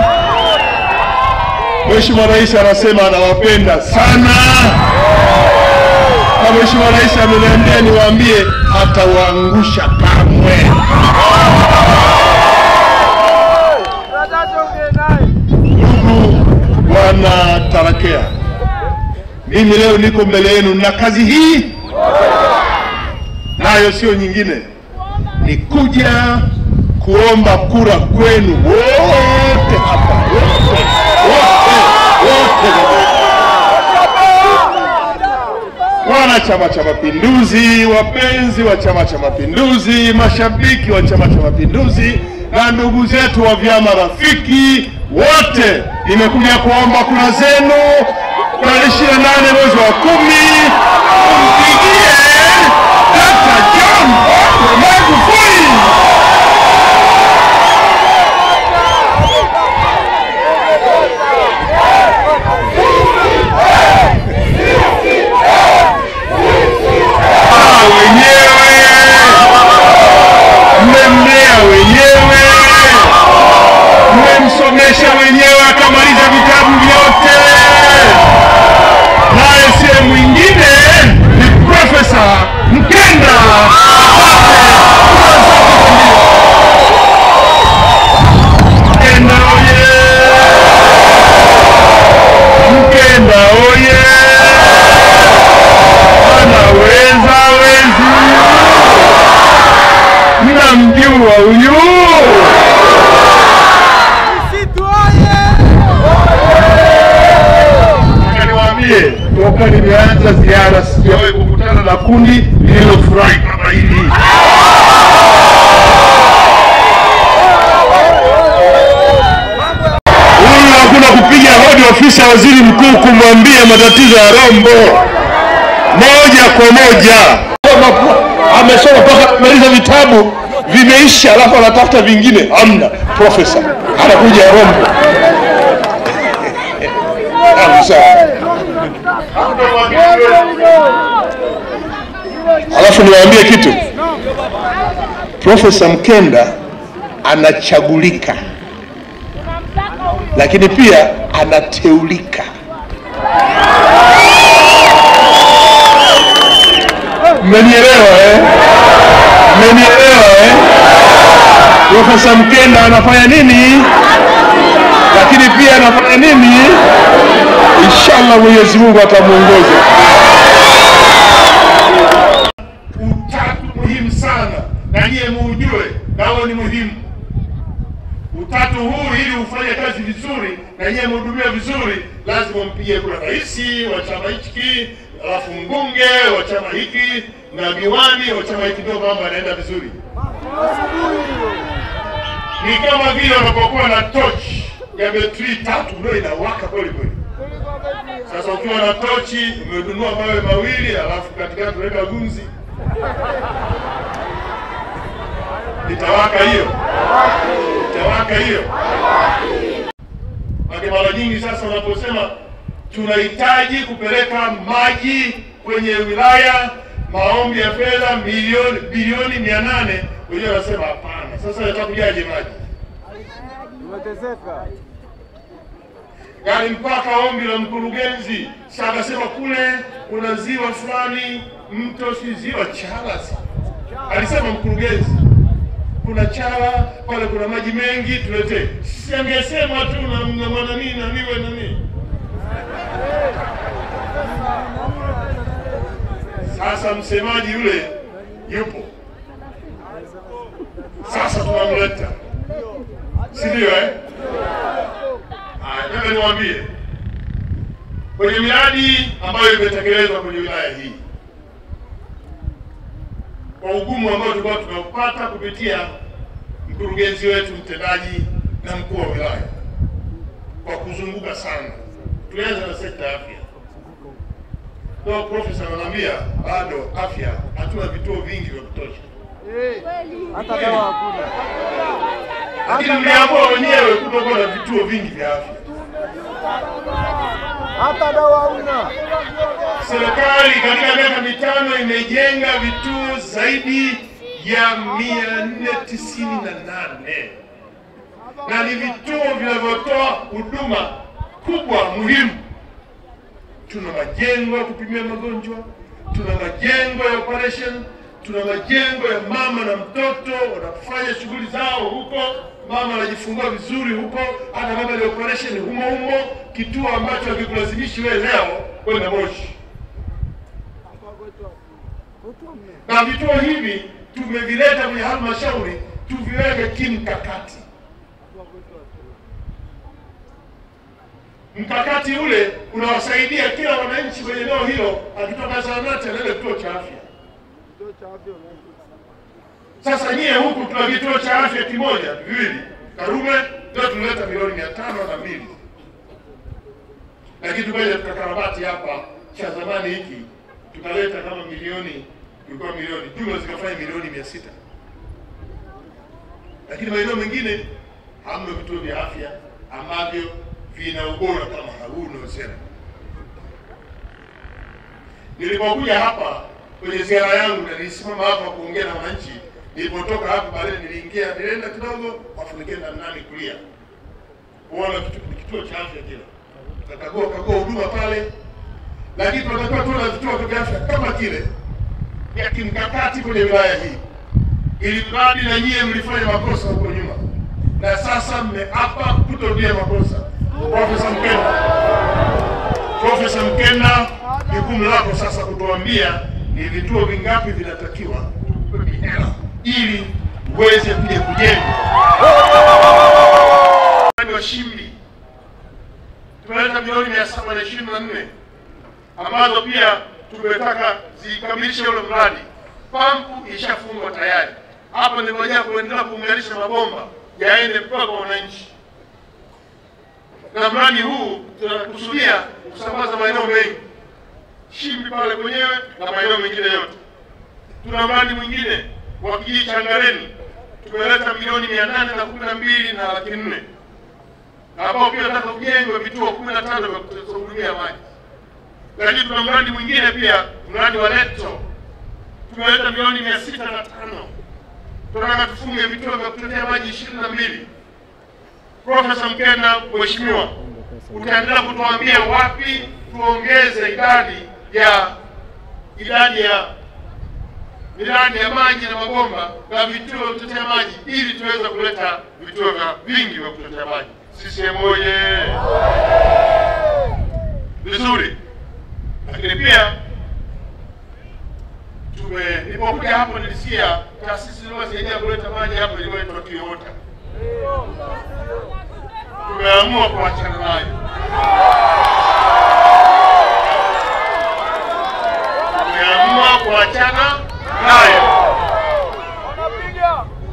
Mheshimiwa Rais anasema anawapenda sana. Na Mheshimiwa Rais ameniambia niwaambie hatawaangusha kamwe. wana Tarakea, mimi leo niko mbele yenu na kazi hii, nayo sio nyingine, ni kuja kuomba kura kwenu wote hapa, wote. Wana Chama cha Mapinduzi, wapenzi wa Chama cha Mapinduzi, mashabiki wa Chama cha Mapinduzi na ndugu zetu wa vyama rafiki wote, nimekuja kuomba kura zenu tarehe 28 mwezi wa 10 kumpigie Dr. John Pombe Magufuli. Mmemsomesha wenyewe akamaliza vitabu vyote, naye si mwingine ni Profesa Mkenda. Mkenda oye! Mkenda oye! Anaweza wezi, mnamjua huyu? Toka nimeanza ziara sijawahi kukutana na kundi lililofurahi kama hili. Huyu hakuna kupiga hodi ofisi ya waziri mkuu kumwambia matatizo ya Rombo moja kwa moja. Amesoma mpaka kumaliza vitabu vimeisha, alafu anatafuta vingine. Hamna, profesa anakuja Rombo. Alafu niwaambie kitu, Profesa Mkenda anachagulika, lakini pia anateulika. Mmenielewa Mmenielewa Profesa Mkenda anafanya nini, lakini pia anafanya nini? Inshallah Mwenyezi Mungu atamuongoza. Utatu muhimu sana, na nyie muujue, nao ni muhimu. Utatu huu ili ufanye kazi vizuri na nyie muhudumia vizuri, lazima mpige kura rais wa chama hiki, alafu mbunge wa chama hiki na diwani wa chama hiki, ndio mambo yanaenda vizuri. Ni kama vile unapokuwa na torch ya betri 3 ndio inawaka kweli kweli. Sasa ukiwa na tochi umedunua mawe mawili, alafu katikati unaweka gunzi, itawaka hiyo? Itawaka hiyo? Mara nyingi sasa unaposema tunahitaji kupeleka maji kwenye wilaya, maombi ya fedha bilioni 800, wenyewe wanasema hapana. Sasa yatakujaje maji? Tumeteseka. Yaani mpaka ombi la mkurugenzi akasema kule kuna ziwa fulani, mto si ziwa Chala. Alisema mkurugenzi kuna Chala pale, kuna maji mengi tuletee. Si angesema tu na mwana nini na niwe nani. Sasa msemaji yule yupo, sasa tunamleta, si ndio Nataka niwaambie kwenye miradi ambayo imetekelezwa kwenye wilaya hii, kwa ugumu ambao tulikuwa tunaupata kupitia mkurugenzi wetu mtendaji na mkuu wa wilaya, kwa kuzunguka sana, tulianza na sekta ya afya. Kwa profesa ananiambia bado afya hatuna vituo vingi vya kutosha. Hata dawa hakuna. Lakini mliamua wenyewe kutokuwa na vituo vingi vya afya. Hata dawa hakuna. Serikali katika miaka 5 imejenga vituo zaidi ya 498. Na ni vituo vinavyotoa huduma kubwa muhimu. Tuna majengo ya kupimia magonjwa, tuna majengo ya operation, tuna majengo ya mama na mtoto wanafanya shughuli zao huko, mama anajifungua vizuri huko, hata kama ni operation humo humo, kituo ambacho hakikulazimishi wewe leo kwenda Moshi. Na vituo hivi tumevileta kwenye halmashauri tuviweke kimkakati. Mkakati ule unawasaidia kila wananchi kwenye eneo hilo, akitoka zahanati anaenda kituo cha afya. Sasa nyie huku tuna kituo cha afya kimoja, viwili. Karume ndio tunaleta milioni 502. Lakini tukaja tukakarabati hapa cha zamani hiki, tukaleta kama milioni, tulikuwa milioni, jumla zikafanya milioni 600. Lakini maeneo mengine hamna vituo vya afya ambavyo vina ubora kama huu unaosema. Nilipokuja hapa kwenye ziara yangu na nilisimama hapa kuongea na wananchi, nilipotoka hapa baadaye nilienda kidogo wafunikenda ndani kulia. Kuona kituo cha afya kile. Tukakagua huduma pale. Lakini tunatakiwa tuwe na vituo vya afya kama kile ya kimkakati kwenye wilaya hii. Ili mradi na nyie mlifanya makosa huko nyuma. Na sasa mmeapa kutorudia makosa. Profesa Mkenda, jukumu lako sasa kutuambia ni vituo vingapi vinatakiwa hela ili uweze kuja kujenga. Wa Shimbi tumeleta milioni 724 ambazo pia tumetaka zikamilishe ule mradi. Pampu ishafungwa tayari. Hapa ni moja kuendelea kuunganisha mabomba yaende mpaka wananchi. Na mradi huu tunakusudia kusambaza maeneo mengi. Shimbi pale kwenyewe na maeneo mengine yote. Tuna mradi mwingine wa kijiji cha Ngareni. Tumeleta milioni 812 na laki 4. Ambao pia nataka kujengwa vituo 15 vya kuhudumia maji. Lakini tuna mradi mwingine pia, mradi wa Leto. Tumeleta milioni 605. Tunataka tufunge vituo vya kutetea maji 22. Profesa Mkenda, mheshimiwa, utaendelea kutuambia wapi tuongeze idadi ya miradi ya maji na mabomba na vituo vya kutetea maji ili tuweze kuleta vituo vingi vya kutetea maji. CCM oye! Vizuri. Lakini pia nilipokuja hapo nilisikia taasisi zilizosaidia kuleta maji hapo ilikuwa Kiota. Tumeamua kuachana nayo.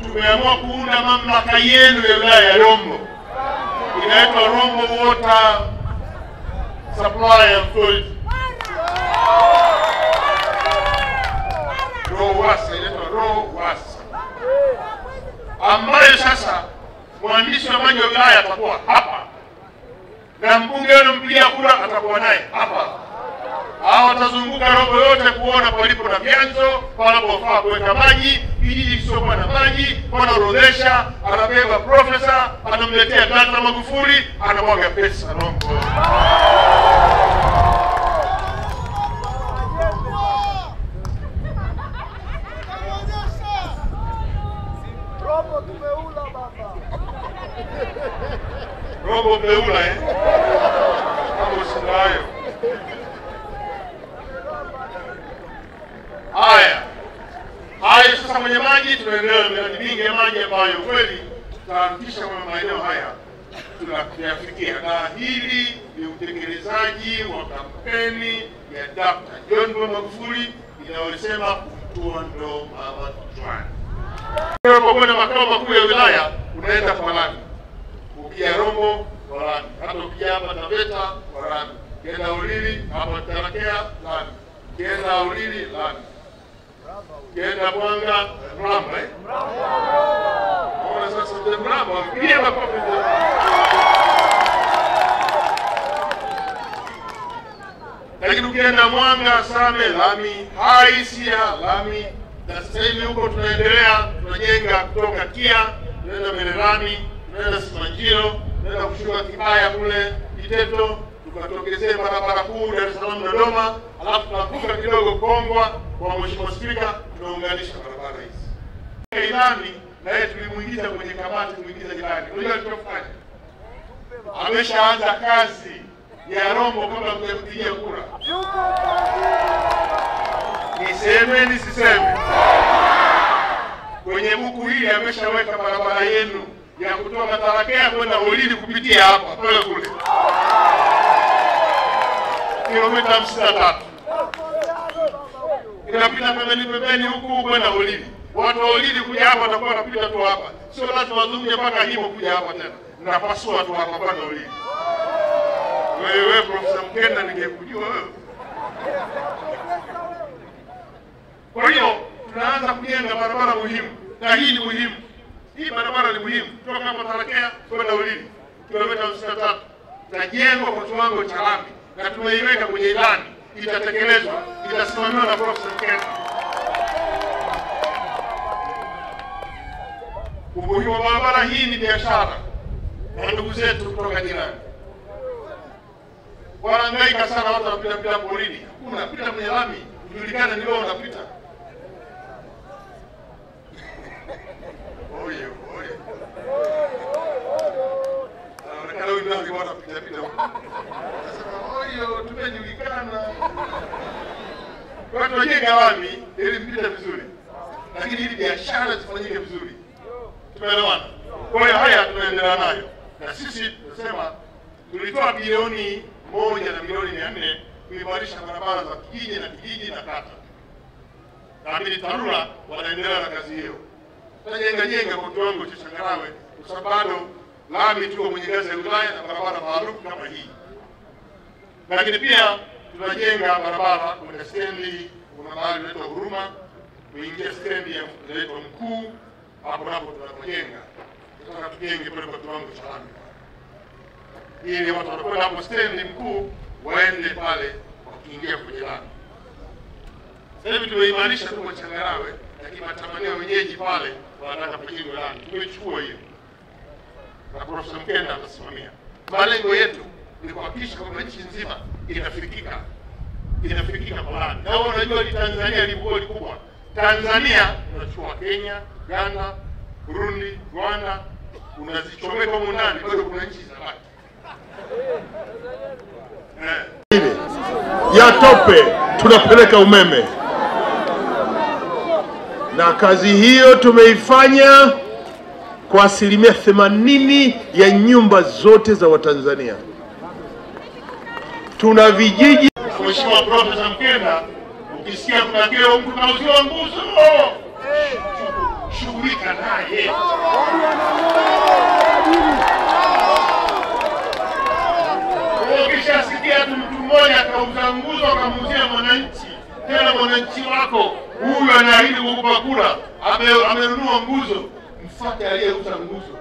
Tumeamua kuunda mamlaka yenu ya wilaya ya Rombo. Inaitwa Rombo Water Supply Authority. ROWASA, inaitwa ROWASA. Ambayo sasa mwandishi wa maji wa wilaya atakuwa hapa. Na mbunge wenu mpigia kura atakuwa naye hapa. Hao watazunguka Rombo yote kuona palipo na vyanzo, panapofaa kuweka maji, kijiji kisiokuwa na maji, wanaorodhesha, anabeba profesa, anamletea data Magufuli, anamwaga pesa Rombo. Rombo tumeula baba. Rombo tumeula Hapo sinayo. Haya sasa kwenye maji tunaendelea na miradi mingi ya maji ambayo kweli tutahakikisha kwamba maeneo haya tunayafikia. Na hili ni utekelezaji wa kampeni ya Dr. John Pombe Magufuli inayosema kutua ndo mama kichwani. Unapokwenda makao makuu ya wilaya unaenda kwa lami. Ukija Rombo kwa lami. Hata ukija hapa Taveta kwa lami. Ukienda Ulili hapa Tarakea lami. Ukienda Ulili lami. Ukienda Mwanga Mramba Ona sasa ndio Mramba. Pia makofi. Lakini ukienda Mwanga Same lami, Haisia lami. Na sasa hivi huko tunaendelea tunajenga kutoka Kia, tunaenda Mererani, tunaenda Simanjiro, tunaenda kushuka Kibaya kule Kiteto, tukatokezea barabara kuu Dar es Salaam Dodoma, alafu tunavuka kidogo Kongwa kwa Mheshimiwa Spika, tunaunganisha barabara hizi. Ilani na yeye tulimuingiza kwenye kamati, tulimuingiza jirani. Unajua alichofanya? Ameshaanza kazi ya Rombo kabla hujampigia kura. Niseme nisiseme? Kwenye buku hili ameshaweka barabara yenu ya kutoka Matarakea kwenda Holili kupitia hapa pale kule. Kilomita 53. Inapita pembeni huku kwenda Holili. Watu wa Holili kuja hapa watakuwa wanapita tu hapa. Sio lazima wazunguke mpaka Himo kuja hapa tena. Mnapasua tu hapa kwenda Holili. Wewe Profesa Mkenda ningekujua wewe. Kwa hiyo tunaanza kujenga barabara muhimu, na hii ni muhimu. Hii barabara ni muhimu kutoka hapa Tarakea kwenda Holili, kilomita 53. Tajengwa kwa kiwango cha lami na tumeiweka kwenye ilani, itatekelezwa, itasimamiwa na Profesa Mkenda. Umuhimu wa barabara hii ni biashara na ndugu zetu kutoka jirani. Wanahangaika sana, watu wanapita porini. Hakuna pita kwenye lami, ujulikane ni wewe unapita. Oye. Anaonekana huyu ndio bwana pita. Sasa oyo tumejulikana. Watu wajenga lami ili mpite vizuri. Lakini ili biashara zifanyike vizuri. Tumeelewana? Kwa hiyo haya tunaendelea nayo. Na sisi tunasema tulitoa bilioni 1 na milioni 400 kuimarisha barabara za kijiji na kata. Lakini TARURA wanaendelea na kazi hiyo. Tunajenga kwa kiwango cha changarawe kwa sababu bado lami tuko kwenye ngazi ya wilaya na barabara maarufu kama hii. Lakini pia tunajenga barabara kwenye stendi, kuna mahali inaitwa Huruma, kuingia stendi ya inaitwa Mkuu, hapo tunajenga. Tunataka tujenge pale kwa kiwango cha lami. Ili watu wanapoenda hapo stendi Mkuu waende pale wakiingia kwenye lami. Sasa hivi tumeimarisha tu kwa changarawe, lakini matamanio wenyeji pale wanataka pejini lami. Tumechukua hiyo. Na Profesa Mkenda atasimamia. Malengo yetu ni kuhakikisha kwamba nchi nzima inafikika kwa lami. Na wao wanajua ni Tanzania ni bodi kubwa. Tanzania tunachukua Kenya, Uganda, Burundi, Rwanda, unazichomeka huko ndani, bado kuna nchi zinabaki. Ya tope tunapeleka umeme. Na kazi hiyo tumeifanya kwa 80% ya nyumba zote za Watanzania. Tuna vijiji. Mheshimiwa Profesa Mkenda, ukisikia kuna kero mtu kauziwa nguzo, shughulika naye. Ukishasikia mtu mmoja kauza nguzo akamuuzia mwananchi, tena mwananchi wako huyu anaahidi kukupa kura, amenunua nguzo, mfuate aliyeuza nguzo.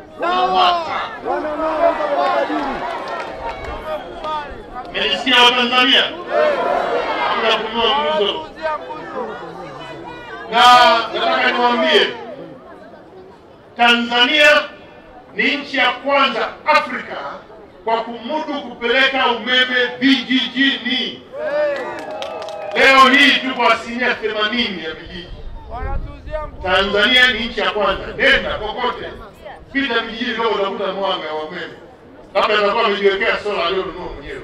Mmesikia Watanzania? Hakuna kununua nguzo. Na nataka niwaambie, Tanzania ni nchi ya kwanza Afrika kwa kumudu kupeleka umeme vijijini. Leo hii tuko 80% ya vijiji. Tanzania ni nchi ya kwanza. Nenda kokote, pita vijiji leo utakuta mwanga wa umeme. Labda atakuwa amejiwekea sola aliyonunua mwenyewe.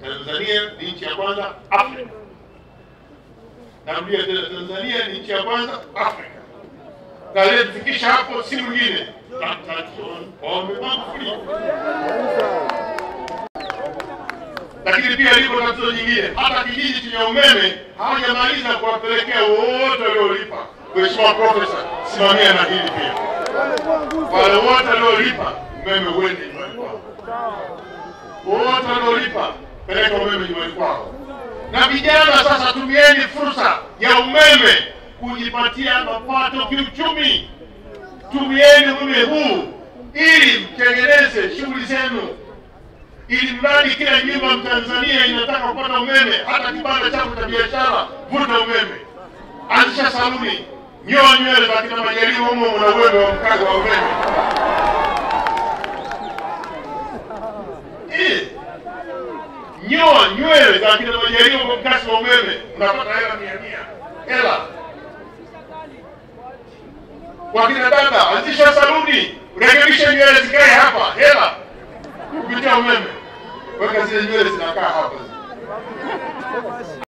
Tanzania ni nchi ya kwanza Afrika. Narudia tena, Tanzania ni nchi ya kwanza Afrika. Na leo tufikisha hapo si mwingine Dr. John Pombe Magufuli. Lakini pia liko tatizo nyingine, hata kijiji chenye umeme hawajamaliza kuwapelekea wote waliolipa. Mheshimiwa Profesa, simamia na hili pia. Wale wote waliolipa umeme uende nyumbani kwao. Wote waliolipa peleka umeme nyumbani kwao. Na vijana sasa, tumieni fursa ya umeme kujipatia mapato kiuchumi. Tumieni umeme huu ili mtengeneze shughuli zenu. Ili mradi kila nyumba Mtanzania inataka kupata umeme, hata kibanda chako cha biashara vuta umeme. Anzisha saluni, nyoa nywele za kina Majaliwa humo una umeme wa mkazo wa umeme. Nyoa nywele za kina Majaliwa kwa mkazo wa umeme, unapata hela 100. Hela. Kwa kina dada, anzisha saluni, rekebisha nywele zikae hapa, hela kupitia umeme. Weka zile nywele zinakaa hapa.